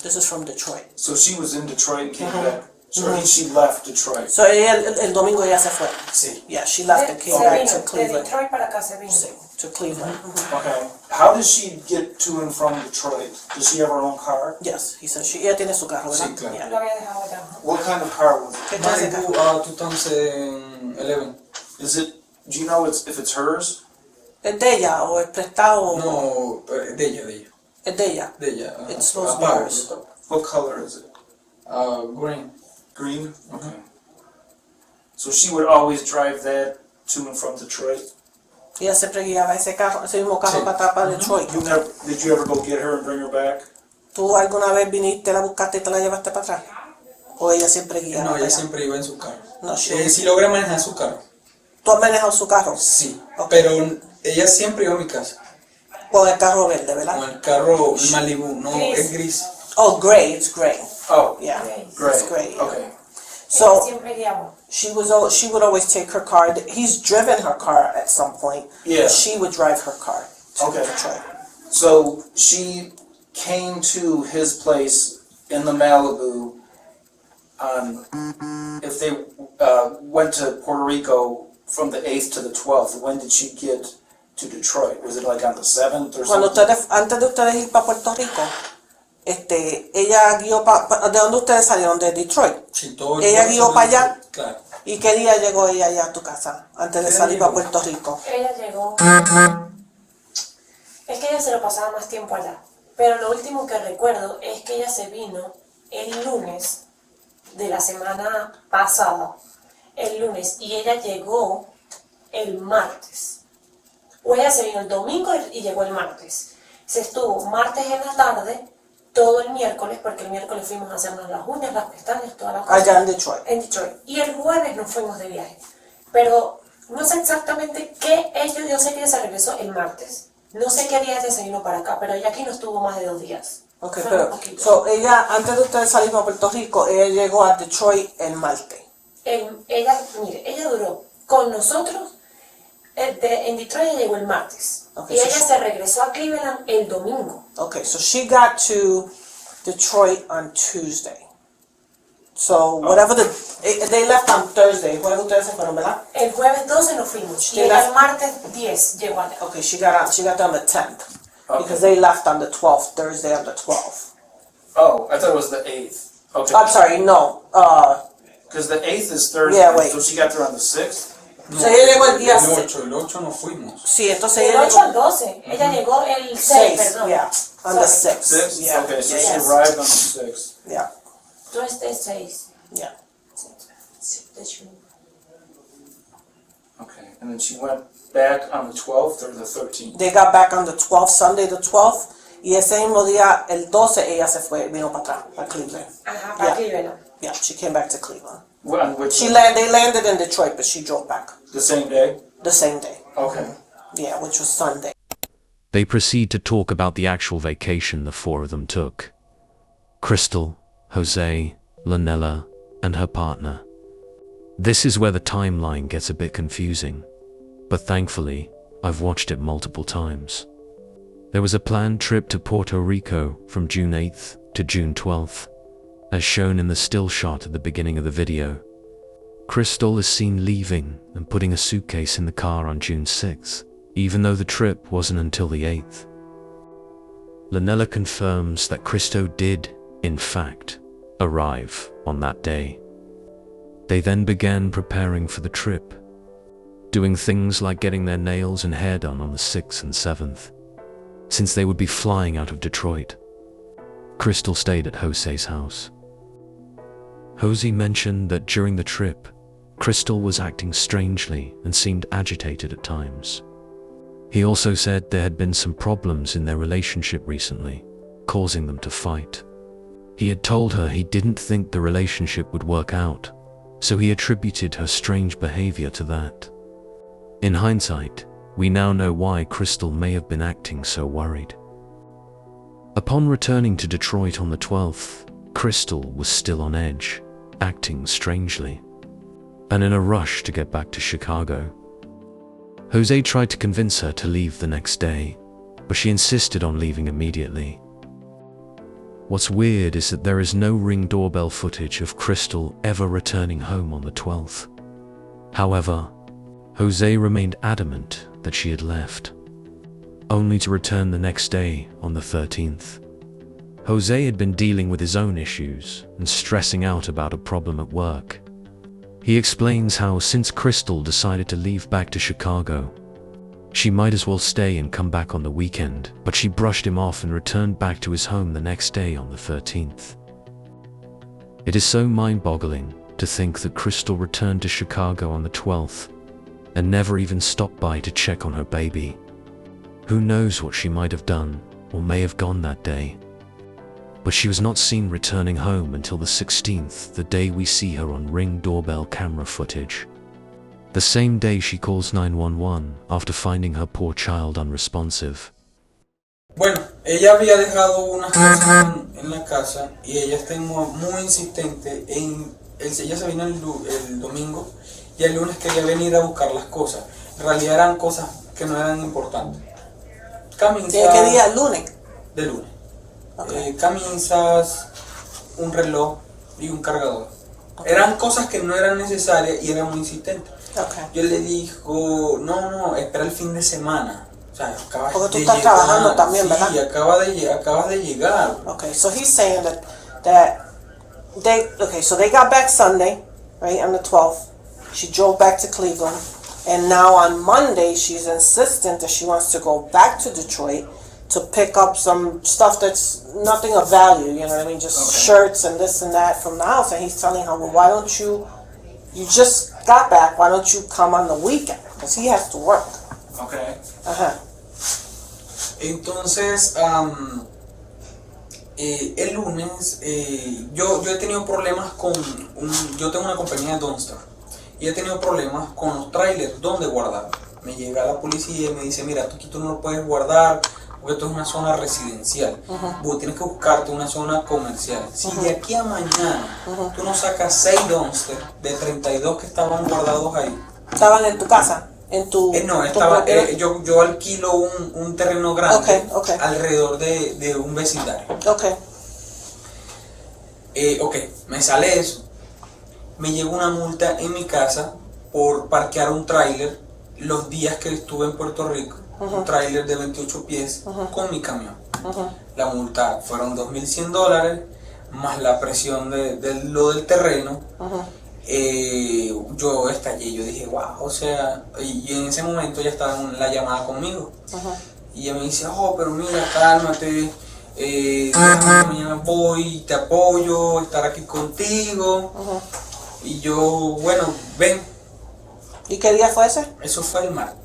This is from Detroit.
So she was in Detroit and came back. So she left Detroit.
So ella, el domingo ella se fue.
Sí.
Yeah, she left and came
Se
back
vino,
to
de
Cleveland.
Detroit para acá se vino.
Sí, to Cleveland.
Okay. How does she get to and from Detroit? Does she have her own car?
Yes, he says ella tiene su carro, ¿verdad?
Sí, claro.
Yeah.
Lo había dejado allá.
What kind of car was it?
¿Qué clase de carro?
Malibu 2011.
Is it? Do you know if it's hers?
¿Es de ella o es prestado?
No, de ella.
Es de ella.
De ella.
It's supposed to be
Apago,
hers.
What color is it?
Green.
Green? Okay. So she would always drive that to and from Detroit?
Ella siempre guiaba ese mismo carro
Sí.
para atrás para Detroit.
Did you ever go get her and bring her back?
¿Tú alguna vez viniste, la buscaste y te la llevaste para atrás? ¿O ella siempre guiaba
No,
para
ella
allá?
siempre iba en su carro.
No, sí.
Sí logré manejar su carro.
¿Tú has manejado su carro?
Sí.
Ok.
Pero ella siempre iba a mi casa.
Con el carro verde, ¿verdad?
Con el carro Malibu. No,
Gris.
es gris.
Oh, gray, it's gray.
Oh,
Yeah,
great.
it's gray.
Okay.
So
siempre guiaba.
she would always take her car. He's driven her car at some point.
Yeah.
But she would drive her car to
Okay.
Detroit.
So she came to his place in the Malibu if they went to Puerto Rico from the 8th to the 12th, when did she get to Detroit? Was it like on the 7th or
Cuando
something?
antes de ustedes ir para Puerto Rico, ella guió ¿de dónde ustedes salieron? De Detroit.
Sí, todo
Ella
el-
guió para allá.
Claro.
¿Y qué día llegó ella allá a tu casa? Antes de
¿Qué
salir
día
para
llegó?
Puerto Rico.
Ella llegó. Es que ella se lo pasaba más tiempo allá. Pero lo último que recuerdo es que ella se vino el lunes de la semana pasada. El lunes. Y ella llegó el martes. O ella se vino el domingo y llegó el martes. Se estuvo martes en la tarde, todo el miércoles, porque el miércoles fuimos a hacernos las uñas, las pestañas, todas las cosas.
Allá en Detroit.
En Detroit. Y el jueves nos fuimos de viaje. Pero no sé exactamente qué ella, yo sé que ella se regresó el martes. No sé qué día ella se vino para acá, pero ella aquí no estuvo más de 2 días.
Ok,
Fue
pero
un poquito.
so, ella, antes de ustedes salir para Puerto Rico, ella llegó a Detroit el martes.
Ella duró con nosotros, en Detroit ella llegó el martes.
Okay,
y
so
ella se regresó a Cleveland el domingo.
Okay, so she got to Detroit on Tuesday. So whatever they left on Thursday. Jueves ustedes se fueron, ¿verdad?
El jueves 12 nos fuimos. Y
She
ella
left-
el martes 10 llegó allá.
Okay, she got there on the 10th.
Okay.
Because they left on the 12th, Thursday on the 12th.
Oh, I thought it was the 8th. Okay.
I'm sorry, no.
Because the 8th is Thursday,
Yeah, wait.
so she got there on the 6th?
No,
So ella llegó el día
el 8 nos fuimos.
Sí, entonces
El
ella
8 al
llegó
12. Ella llegó el 6,
6,
perdón.
yeah, on the
Sorry.
6th.
6th?
Yeah,
Okay, so
yeah,
she
yes.
arrived on the 6th.
Yeah,
Tuesday 6.
yeah.
Okay, and then she went back on the 12th or the 13th?
They got back on the 12th, Sunday the 12th. Y ese mismo día, el 12, ella se fue, vino para atrás, para Cleveland.
Ajá, para
Yeah.
Cleveland.
Yeah, she came back to Cleveland.
On which,
They landed in Detroit, but she drove back
the same day?
the same day.
Okay.
Yeah, which was Sunday.
They proceed to talk about the actual vacation the four of them took. Kristel, Jose, Lanella, and her partner. This is where the timeline gets a bit confusing, but thankfully, I've watched it multiple times. There was a planned trip to Puerto Rico from June 8th to June 12th, as shown in the still shot at the beginning of the video. Kristel is seen leaving and putting a suitcase in the car on June 6th, even though the trip wasn't until the 8th. Lanella confirms that Kristel did, in fact, arrive on that day. They then began preparing for the trip, doing things like getting their nails and hair done on the 6th and 7th, since they would be flying out of Detroit. Kristel stayed at Jose's house. Jose mentioned that during the trip, Kristel was acting strangely and seemed agitated at times. He also said there had been some problems in their relationship recently, causing them to fight. He had told her he didn't think the relationship would work out, so he attributed her strange behavior to that. In hindsight, we now know why Kristel may have been acting so worried. Upon returning to Detroit on the 12th, Kristel was still on edge, acting strangely, and in a rush to get back to Chicago. Jose tried to convince her to leave the next day, but she insisted on leaving immediately. What's weird is that there is no Ring doorbell footage of Kristel ever returning home on the 12th. However, Jose remained adamant that she had left, only to return the next day on the 13th. Jose had been dealing with his own issues and stressing out about a problem at work. He explains how since Kristel decided to leave back to Chicago, she might as well stay and come back on the weekend, but she brushed him off and returned back to his home the next day on the 13th. It is so mind-boggling to think that Kristel returned to Chicago on the 12th and never even stopped by to check on her baby. Who knows what she might have done or may have gone that day. But she was not seen returning home until the 16th, the day we see her on Ring doorbell camera footage. The same day she calls 911 after finding her poor child unresponsive.
Bueno, ella había dejado unas cosas en la casa y ella está muy insistente en ella se vino el domingo y el lunes quería venir a buscar las cosas. En realidad eran cosas que no eran importantes. Camisas.
¿De qué día? ¿El lunes?
De lunes.
Okay.
Camisas, un reloj y un cargador. Okay. Eran cosas que no eran necesarias y era muy insistente.
Okay.
Yo le digo, no, espera el fin de semana. O sea, acabas
porque tú
de
estás
llegar.
trabajando también, ¿verdad?
Sí, acabas de llegar.
Okay, so he's saying that so they got back Sunday, right, on the 12th. She drove back to Cleveland, and now on Monday she's insistent that she wants to go back to Detroit to pick up some stuff that's nothing of value, you know what I mean, just shirts and this and that from the house. And he's telling her, well, why don't you just got back, why don't you come on the weekend? Because he has to work.
Okay.
Entonces, el lunes, yo he tenido problemas yo tengo una compañía de dumpster y he tenido problemas con los trailers, donde guardar. Me llega la policía y me dice, mira, aquí tú no lo puedes guardar porque esto es una zona residencial. Vos tienes que buscarte una zona comercial. Si de aquí a mañana tú no sacas 6 dumpsters de 32 que estaban guardados ahí.
¿Estaban en tu casa?
Yo alquilo un terreno grande alrededor de un vecindario. Me sale eso. Me llegó una multa en mi casa por parquear un tráiler los días que estuve en Puerto Rico. Un tráiler de 28 pies con mi camión. La multa fueron $2,100 más la presión de lo del terreno. Yo estallé, yo dije, wow, o sea, y en ese momento ya estaba en la llamada conmigo. Y ella me dice, pero mira, cálmate, mañana voy, te apoyo, estar aquí contigo. Y yo, bueno, ven.
¿Y qué día fue ese?
Eso fue el martes.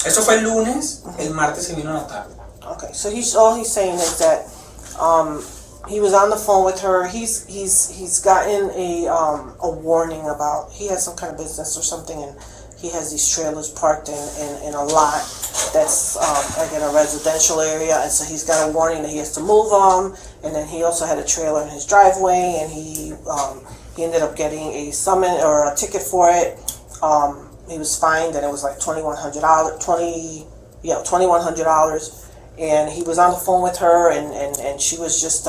Eso fue el lunes, el martes se vino a la tarde.
Okay, so all he's saying is that he was on the phone with her. He's gotten a warning about, he has some kind of business or something, and he has these trailers parked in a lot that's like in a residential area, and so he's got a warning that he has to move them. And then he also had a trailer in his driveway, and he ended up getting a summon or a ticket for it. He was fined, and it was like $2,100. And he was on the phone with her, and she was just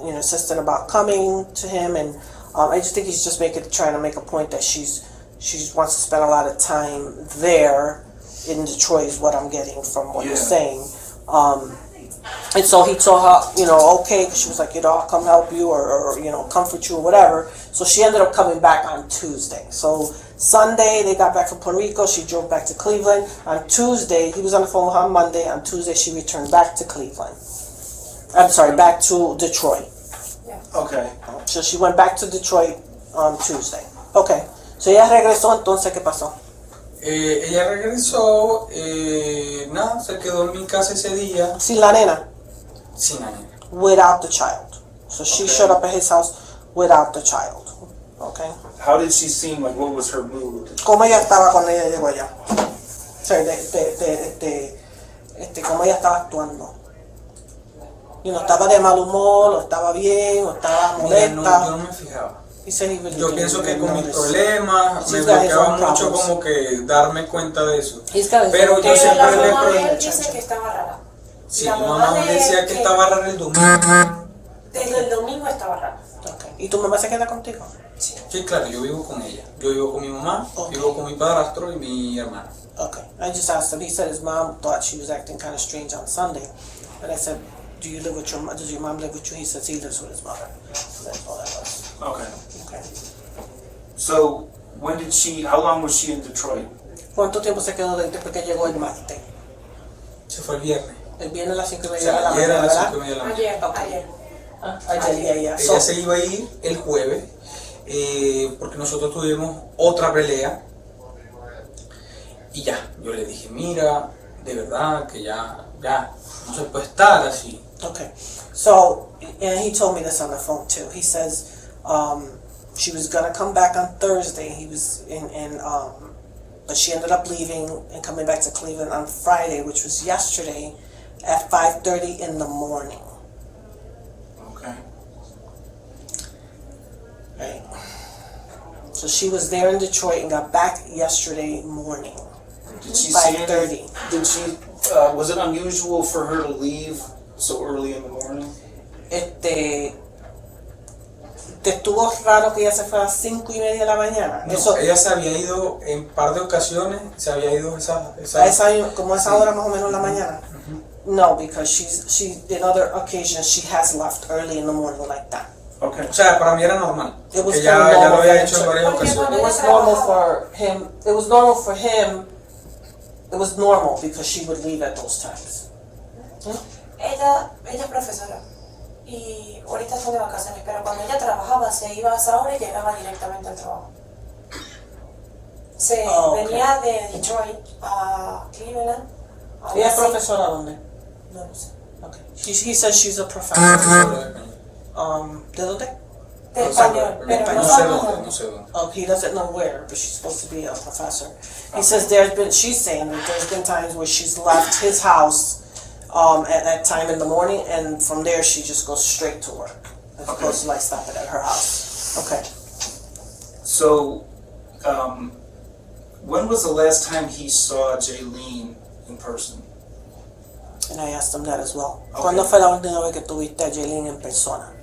insistent about coming to him. And I just think he's just trying to make a point that she wants to spend a lot of time there in Detroit, is what I'm getting from what he's saying. And so he told her, okay, because she was like, I'll come help you or comfort you or whatever. So she ended up coming back on Tuesday. So Sunday, they got back from Puerto Rico. She drove back to Cleveland. On Tuesday, he was on the phone with her on Monday. On Tuesday, she returned back to Cleveland. I'm sorry, back to Detroit.
Yeah.
Okay.
So she went back to Detroit on Tuesday. Okay. So ella regresó, entonces, ¿qué pasó?
Ella regresó, nada, se quedó en mi casa ese día.
Sin la nena?
Sin la nena.
Without the child. So she showed up at his house without the child. Okay.
How did she seem? Like, what was her mood?
¿Cómo ella estaba cuando ella llegó allá? O sea, ¿cómo ella estaba actuando? ¿Estaba de mal humor, o estaba bien, o estaba molesta?
Mira, yo no me fijaba. Yo pienso que con mis problemas me bloqueaba mucho como que darme cuenta de eso. Pero yo siempre le pregunté.
Dice que estaba rara.
Sí, mi mamá me decía que estaba rara el domingo.
Desde el domingo estaba rara.
Okay. ¿Y tu mamá se queda contigo?
Sí, claro, yo vivo con ella. Yo vivo con mi mamá, vivo con mi padrastro y mi hermana.
Okay. I just asked him. He said his mom thought she was acting kind of strange on Sunday. And I said, does your mom live with you? He says he lives with his mother. So that's all that was.
Okay.
Okay.
So, how long was she in Detroit?
¿Cuánto tiempo se quedó después que llegó el martes?
Se fue el viernes.
El viernes a las 5:30
de la mañana. Ayer a las 5:30 de la mañana.
Ayer.
Ella se iba a ir el jueves porque nosotros tuvimos otra pelea y ya, yo le dije, mira, de verdad que ya no se puede estar así.
Okay, so and he told me this on the phone too. He says she was gonna come back on Thursday. He was but she ended up leaving and coming back to Cleveland on Friday, which was yesterday, at 5:30 in the morning.
Okay.
Right. So she was there in Detroit and got back yesterday morning.
Did she say any-
5:30.
Did she? Was it unusual for her to leave so early in the morning?
Te estuvo raro que ella se fue a las 5:30 de la mañana.
No,
Eso,
ella se había ido en par de ocasiones, se había ido
como esa hora más o menos en la mañana. No, because she in other occasions she has left early in the morning like that.
Okay.
O sea, para mí era normal.
It was
Que
kind of
ya lo
normal
había
for
hecho en
him.
varias ocasiones.
It was normal for him. It was normal for him. It was normal because she would leave at those times.
Ella es profesora y ahorita está de vacaciones, pero cuando ella trabajaba se iba a esa hora y llegaba directamente al trabajo. Venía de Detroit a Cleveland.
¿Ella es profesora dónde?
No lo sé.
Okay. He says she's a professor. ¿De dónde?
De español, pero
No sé dónde, no sé dónde.
Oh, he doesn't know where, but she's supposed to be a professor. He says she's saying that there's been times where she's left his house at that time in the morning, and from there she just goes straight to work, as opposed to like stopping at her house. Okay.
So, when was the last time he saw Jaylene in person?
And I asked him that as well.
Okay.
¿Cuándo fue la última vez que tuviste a Jaylene en persona?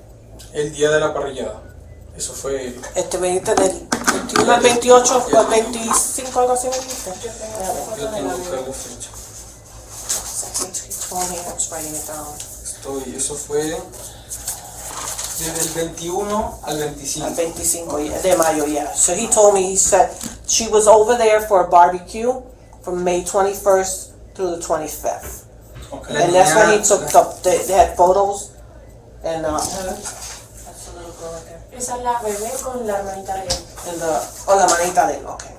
El día de la parrillada. Eso fue.
Veniste del 21 al 28, o al 25, algo así me dijiste.
Yo tengo que buscar la fecha.
He told me, I was writing it down.
Eso fue desde el 21 al 25.
Al 25 de mayo, yeah. So he told me, he said she was over there for a barbecue from May 21st through the 25th.
Okay.
And that's when he took they had photos. And that's a little girl right there.
Esa es la bebé con la hermanita de él.
And la manita de él, okay.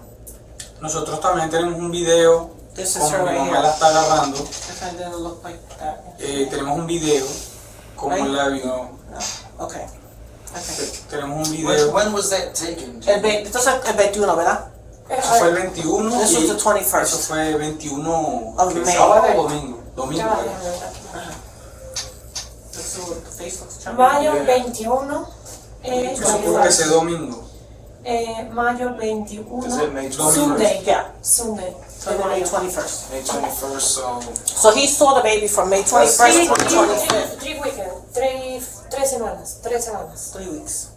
Nosotros también tenemos un video.
This is
Como
her
mi
right
mamá
here.
la está agarrando.
If I didn't look like that.
Tenemos un video. Como
Right?
la vio.
Okay. Okay.
Tenemos un video.
When was that taken?
Entonces el 21, ¿verdad?
Eso fue el 21.
This was the 21st.
Eso fue el 21.
Of
¿qué?
May.
¿Sábado o domingo? Domingo.
Ya va,
¿verdad?
déjame ver aquí.
Let's see what the face looks like.
Mayo 21.
Eso fue ese domingo.
Mayo 21.
Is it May 21st?
Sunday.
Yeah.
Sunday.
May 21st.
May 21st, so...
So he saw the baby from May 21st to the 25th.
3 weekends. 3 semanas. 3 semanas.
3 weeks.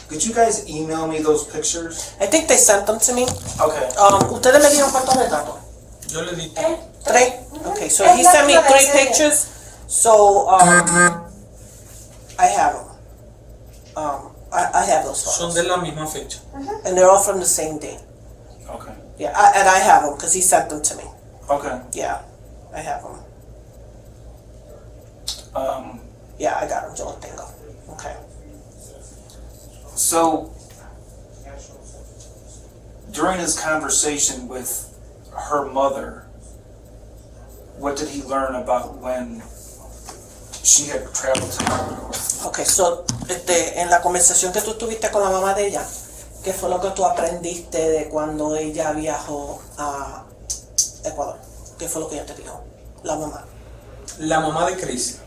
Could you guys email me those pictures?
I think they sent them to me.
Okay.
¿Ustedes me dieron cuántos retratos?
Yo le di.
3? Okay, so he sent me 3 pictures. So, I have them. I have those
Son
photos.
de la misma fecha.
And they're all from the same day.
Okay.
Yeah, and I have them because he sent them to me.
Okay.
Yeah, I have them. Yeah, I got them. Yo los tengo. Okay.
So, during his conversation with her mother, what did he learn about when she had traveled to Ecuador?
Okay, so, en la conversación que tú tuviste con la mamá de ella, ¿qué fue lo que tú aprendiste de cuando ella viajó a Ecuador? ¿Qué fue lo que ella te dijo? La mamá.
La mamá de Chris,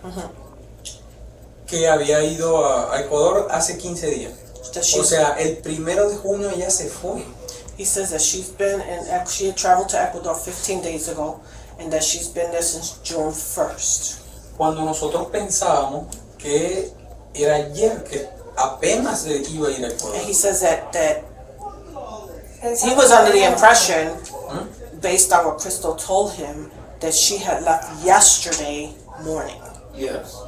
que había ido a Ecuador hace 15 días. O sea, el 1 de junio ella se fue.
He says that she had traveled to Ecuador 15 days ago, and that she's been there since June 1st.
Cuando nosotros pensábamos que era ayer, que apenas iba a ir a Ecuador.
And he says that he was under the impression, based on what Kristel told him, that she had left yesterday morning.
Yes.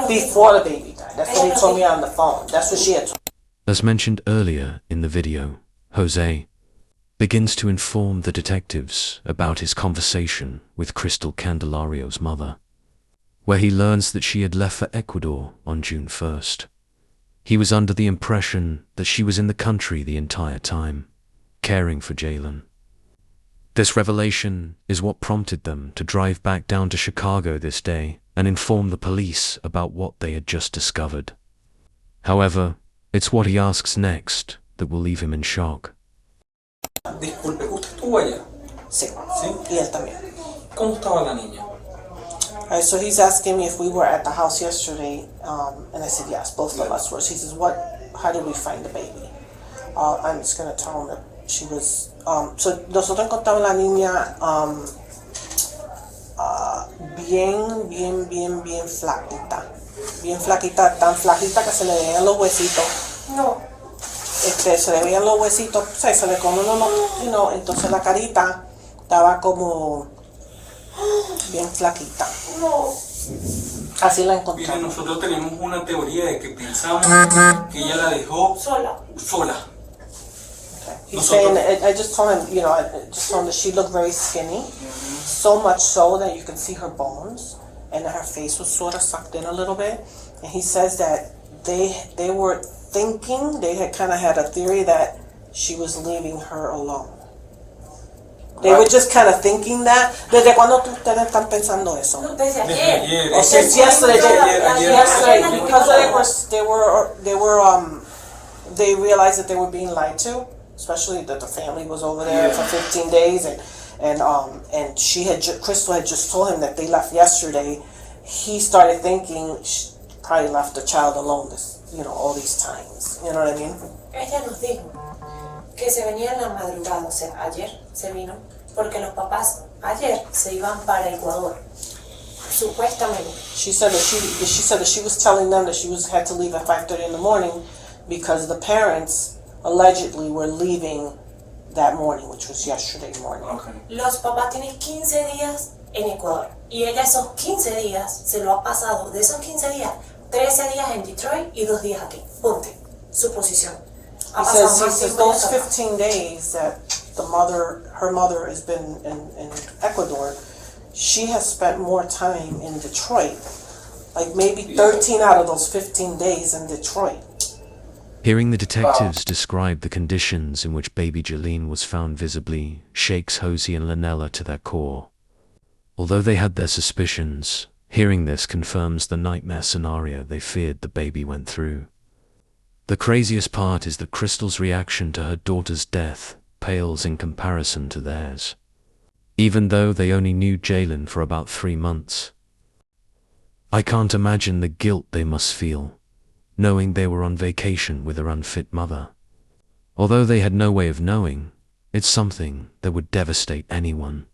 Before the baby died. That's what he told me on the phone. That's what she had told me.
As mentioned earlier in the video, Jose begins to inform the detectives about his conversation with Kristel Candelario's mother, where he learns that she had left for Ecuador on June 1st. He was under the impression that she was in the country the entire time, caring for Jalen. This revelation is what prompted them to drive back down to Chicago this day and inform the police about what they had just discovered. However, it's what he asks next that will leave him in shock.
Disculpe, ¿usted estuvo allá?
Sí.
¿Sí?
Y él también.
¿Cómo estaba la niña?
Alright, so he's asking me if we were at the house yesterday, and I said yes, both of us were. So he says, what how did we find the baby? I'm just gonna tell him that she was. So nosotros encontramos la niña bien flaquita. Bien flaquita, tan flaquita que se le veían los huesitos.
No.
Se le veían los huesitos, o sea, se le como no, entonces la carita estaba como bien flaquita.
No.
Así la
Mire,
encontramos.
nosotros tenemos una teoría de que pensamos que ella la dejó
Sola.
sola.
He's saying, I just told him, I just told him that she looked very skinny, so much so that you can see her bones, and that her face was sort of sucked in a little bit. And he says that they were thinking, they had kind of had a theory that she was leaving her alone. They were just kind of thinking that. ¿Desde cuándo ustedes están pensando eso?
Desde ayer.
O sea, yesterday, because they realized that they were being lied to, especially that the family was over there for 15 days, and Kristel had just told him that they left yesterday. He started thinking she probably left the child alone all these times. You know what I mean?
Ella nos dijo que se venía en la madrugada, o sea, ayer se vino, porque los papás ayer se iban para Ecuador, supuestamente.
She said that she was telling them that she had to leave at 5:30 in the morning because the parents allegedly were leaving that morning, which was yesterday morning.
Okay.
Los papás tienen 15 días en Ecuador y ella esos 15 días se lo ha pasado, de esos 15 días, 13 días en Detroit y 2 días aquí. Ponte, suposición.
He says those 15 days that her mother has been in Ecuador, she has spent more time in Detroit, like maybe 13 out of those 15 days in Detroit.
Hearing the detectives describe the conditions in which baby Jolene was found visibly shakes Josie and Lanella to their core. Although they had their suspicions, hearing this confirms the nightmare scenario they feared the baby went through. The craziest part is that Kristel's reaction to her daughter's death pales in comparison to theirs, even though they only knew Jalen for about 3 months. I can't imagine the guilt they must feel, knowing they were on vacation with their unfit mother. Although they had no way of knowing, it's something that would devastate anyone.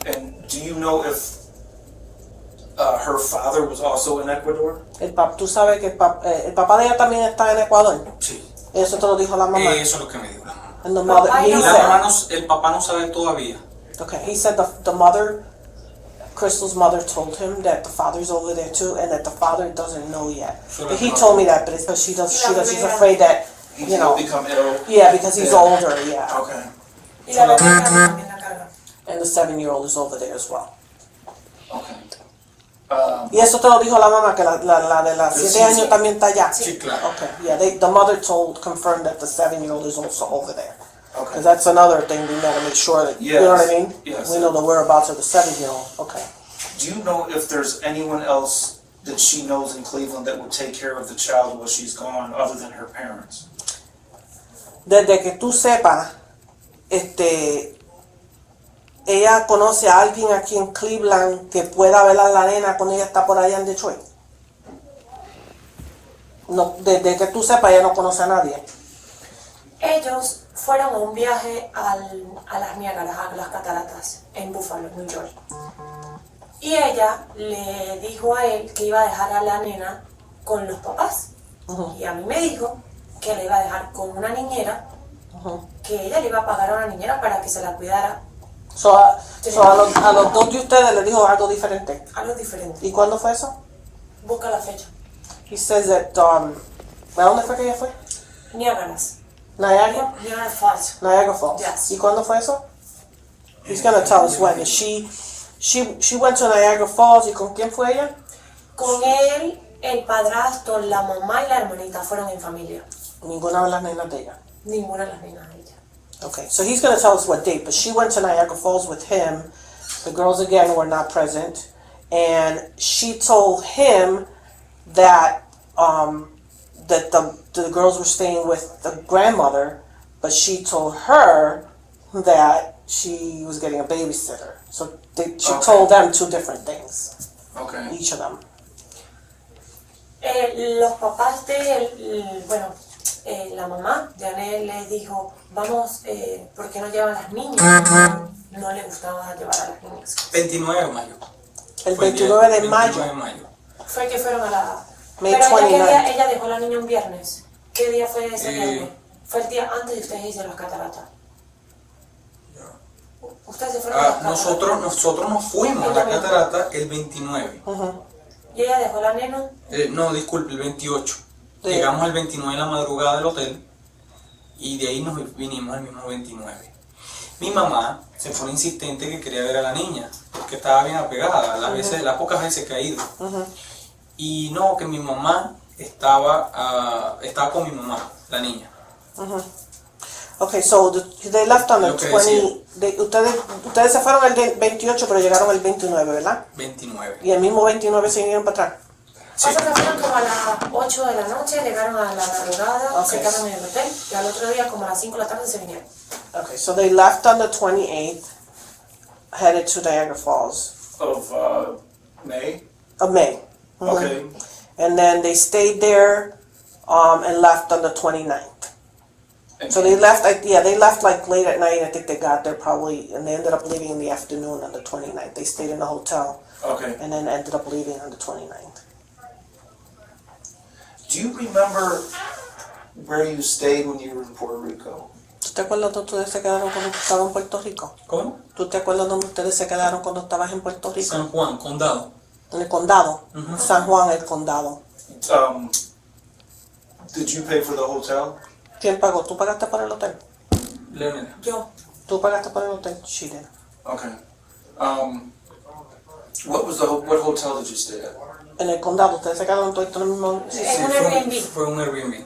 And do you know if her father was also in Ecuador?
¿Tú sabes que el papá de ella también está en Ecuador?
Sí.
Eso te lo dijo la mamá.
Eso es lo que me dijo la mamá.
And the mother,
El papá no sabe todavía.
Okay, he said the mother, Kristel's mother, told him that the father's over there too, and that the father doesn't know yet. But he told me that, but it's because she's afraid that,
He'll become ill.
Yeah, because he's older, yeah.
Okay.
Y la bebé también la carga.
And the 7-year-old is over there as well.
Okay.
Y eso te lo dijo la mamá, que la de las 7 años también está allá.
Sí, claro.
Okay, yeah, the mother confirmed that the 7-year-old is also over there.
Okay.
Because that's another thing we gotta make sure that, you know what I mean?
Yes.
We know the whereabouts of the 7-year-old, okay.
Do you know if there's anyone else that she knows in Cleveland that would take care of the child while she's gone, other than her parents?
Desde que tú sepas, ella conoce a alguien aquí en Cleveland que pueda ver a la nena cuando ella está por allá en Detroit. No, desde que tú sepas, ella no conoce a nadie.
Ellos fueron a un viaje a las Niágaras, a las cataratas, en Buffalo, New York. Y ella le dijo a él que iba a dejar a la nena con los papás. Y a mí me dijo que le iba a dejar con una niñera, que ella le iba a pagar a una niñera para que se la cuidara.
A los dos de ustedes le dijo algo diferente.
Algo diferente.
¿Y cuándo fue eso?
Busca la fecha.
He says that, ¿a dónde fue que ella fue?
Niágaras.
Niagara?
Niagara Falls.
Niagara Falls.
Yes.
¿Y cuándo fue eso? He's gonna tell us when. She went to Niagara Falls. ¿Y con quién fue ella?
Con él, el padrastro, la mamá y la hermanita fueron en familia.
Ninguna de las nenas de ella.
Ninguna de las nenas de ella.
Okay, so he's gonna tell us what date, but she went to Niagara Falls with him. The girls again were not present, and she told him that that the girls were staying with the grandmother, but she told her that she was getting a babysitter. So she told them 2 different things.
Okay.
Each of them.
Los papás de él, bueno, la mamá de Anel le dijo, vamos, ¿por qué no llevan a las niñas? No le gustaba llevar a las niñas.
29 de mayo.
El 29 de mayo.
29 de mayo.
Fue que fueron a la...
May
Pero ella,
29.
ella dejó a la niña un viernes. ¿Qué día fue ese viernes? Fue el día antes de ustedes irse las cataratas. Ustedes se fueron a las cataratas.
Nosotros nos fuimos a la catarata el 29.
¿Y ella dejó a la nena?
No, disculpe, el 28. Llegamos el 29 en la madrugada del hotel y de ahí nos vinimos el mismo 29. Mi mamá se fue insistente que quería ver a la niña, porque estaba bien apegada, las pocas veces que ha ido. Y no, que mi mamá estaba con mi mamá, la niña.
Okay, so they left on the 20. Ustedes se fueron el 28, pero llegaron el 29, ¿verdad?
29.
Y el mismo 29 se vinieron para atrás.
Sí.
O sea, que fueron como a las 8 de la noche, llegaron a la madrugada, se quedaron en el hotel, y al otro día como a las 5 de la tarde se vinieron.
Okay, so they left on the 28th, headed to Niagara Falls.
Of May?
Of May.
Okay.
And then they stayed there and left on the 29th. So they left, they left like late at night. I think they got there probably, and they ended up leaving in the afternoon on the 29th. They stayed in the hotel.
Okay.
And then ended up leaving on the 29th.
Do you remember where you stayed when you were in Puerto Rico?
¿Tú te acuerdas dónde ustedes se quedaron cuando estaban en Puerto Rico?
¿Cómo?
¿Tú te acuerdas dónde ustedes se quedaron cuando estabas en Puerto Rico?
San Juan, condado.
En el condado. San Juan, el condado.
Did you pay for the hotel?
¿Quién pagó? ¿Tú pagaste por el hotel?
Leonel.
Yo.
¿Tú pagaste por el hotel? She did.
Okay. What hotel did you stay at?
En el condado, ustedes se quedaron todos en el mismo
En un Airbnb.
Fue un Airbnb.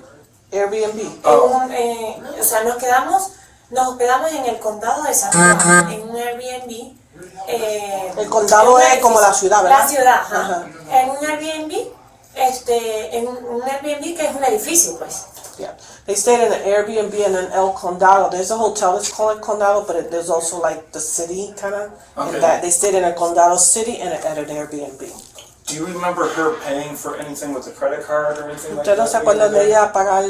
Airbnb.
O sea, nos hospedamos en el condado de San Juan, en un Airbnb.
El condado es como la ciudad, ¿verdad?
La ciudad, ajá. En un Airbnb, en un Airbnb que es un edificio, pues.
Yeah. They stayed in an Airbnb in an El Condado. There's a hotel that's called El Condado, but there's also like the city kind of.
Okay.
And that they stayed in a Condado city and at an Airbnb.
Do you remember her paying for anything with a credit card or anything like
¿Usted no
that?
se acuerda de ella pagar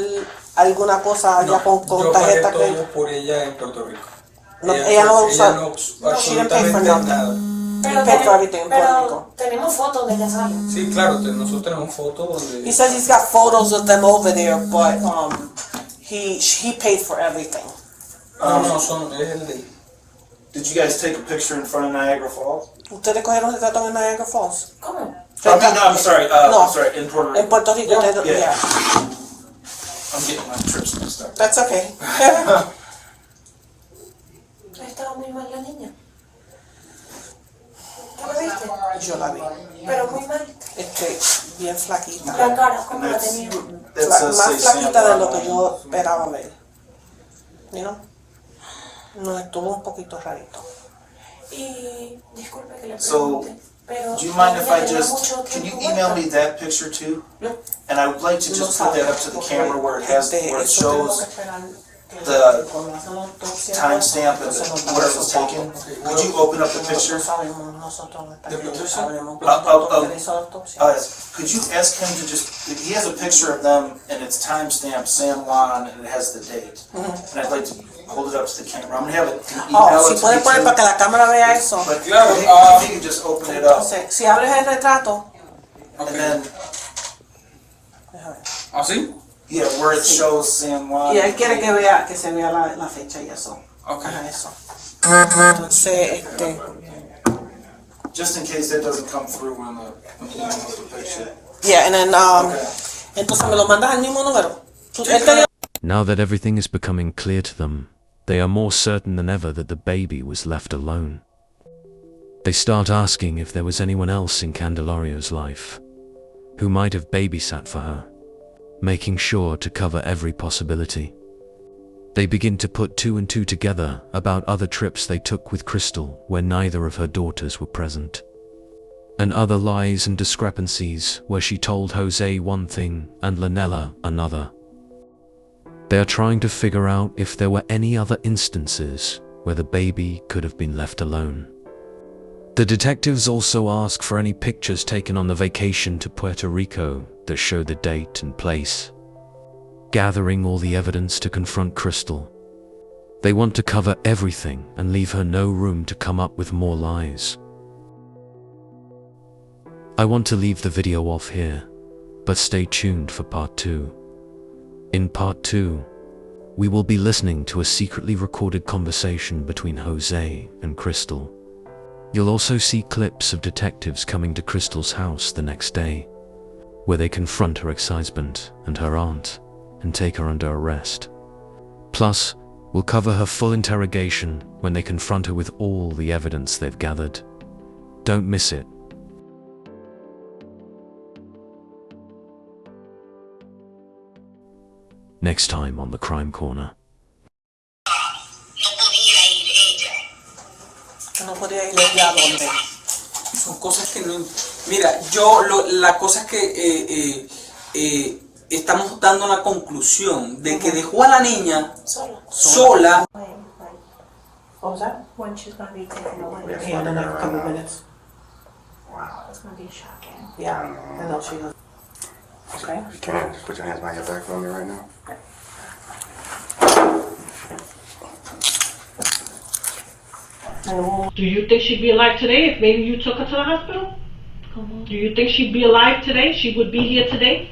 alguna cosa allá con
yo pagué
tarjeta?
todo por ella en Puerto Rico.
No, ella no usa.
no
She didn't pay for
absolutamente
nothing.
nada.
He paid for everything in Puerto Rico.
Tenemos fotos de ella sale.
Sí, claro, nosotros tenemos fotos donde...
He says he's got photos of them over there, but he paid for everything.
No, es el de...
Did you guys take a picture in front of Niagara Falls?
¿Ustedes cogieron retrato en Niagara Falls?
¿Cómo?
I'm sorry,
No.
I'm sorry, in Puerto Rico.
En Puerto Rico,
Yeah.
yeah.
I'm getting my trips mixed up.
That's okay.
Estaba muy mal la niña. ¿Tú la viste?
Yo la vi.
Pero muy mal.
Bien flaquita.
La cara, ¿cómo la tenía?
Más flaquita de lo que yo esperaba ver. You know? No, estuvo un poquito rarito.
Y disculpe que le
So,
pregunte, pero
do you mind if I
ella tenía
just,
mucho
can you
tiempo
email
muerta.
me that picture too?
No.
And I would like to just put that up to the camera where it has, where it
Eso tengo
shows
que esperar que
the
cuando hacen la autopsia,
timestamp and
entonces nos
where
dan
it was
esos
taken.
datos.
Could you open up the picture?
No sabemos nosotros hasta
The
que
picture?
sabremos que
Uh,
el doctor
uh,
que hizo la autopsia.
Could you ask him to just, he has a picture of them and it's timestamped San Juan and it has the date. And I'd like to hold it up to the camera. I'm gonna have it email
Oh, si
it to
pueden
me
poner para que
too.
la cámara vea eso.
But
Claro,
if you could just open it up
Entonces, si abres el retrato,
and then,
déjame ver.
¿Ah, sí?
yeah, where it shows San Juan.
Y él quiere que se vea la fecha y eso.
Ok.
Ajá, eso. Entonces,
Just in case that doesn't come through when the email with the picture.
yeah, and then,
Okay.
entonces me lo mandas al mismo número. Él te dio-
Now that everything is becoming clear to them, they are more certain than ever that the baby was left alone. They start asking if there was anyone else in Candelario's life who might have babysat for her, making sure to cover every possibility. They begin to put two and two together about other trips they took with Kristel where neither of her daughters were present, and other lies and discrepancies where she told Jose one thing and Lanella another. They are trying to figure out if there were any other instances where the baby could have been left alone. The detectives also ask for any pictures taken on the vacation to Puerto Rico that show the date and place, gathering all the evidence to confront Kristel. They want to cover everything and leave her no room to come up with more lies. I want to leave the video off here, but stay tuned for part 2. In part 2, we will be listening to a secretly recorded conversation between Jose and Kristel. You'll also see clips of detectives coming to Kristel's house the next day, where they confront her ex-husband and her aunt and take her under arrest. Plus, we'll cover her full interrogation when they confront her with all the evidence they've gathered. Don't miss it. Next time on The Crime Corner.
No podía ir ella a dónde.
Son cosas que no... Mira, la cosa es que estamos dando una conclusión de que dejó a la niña sola.
What was that?
When she's gonna be taken away.
Yeah, in the next couple of minutes.
Wow, it's gonna be shocking.
Yeah, I know she does. Okay.
If you can, just put your hands behind your back for me right now.
Do you think she'd be alive today if maybe you took her to the hospital? Do you think she'd be alive today? She would be here today?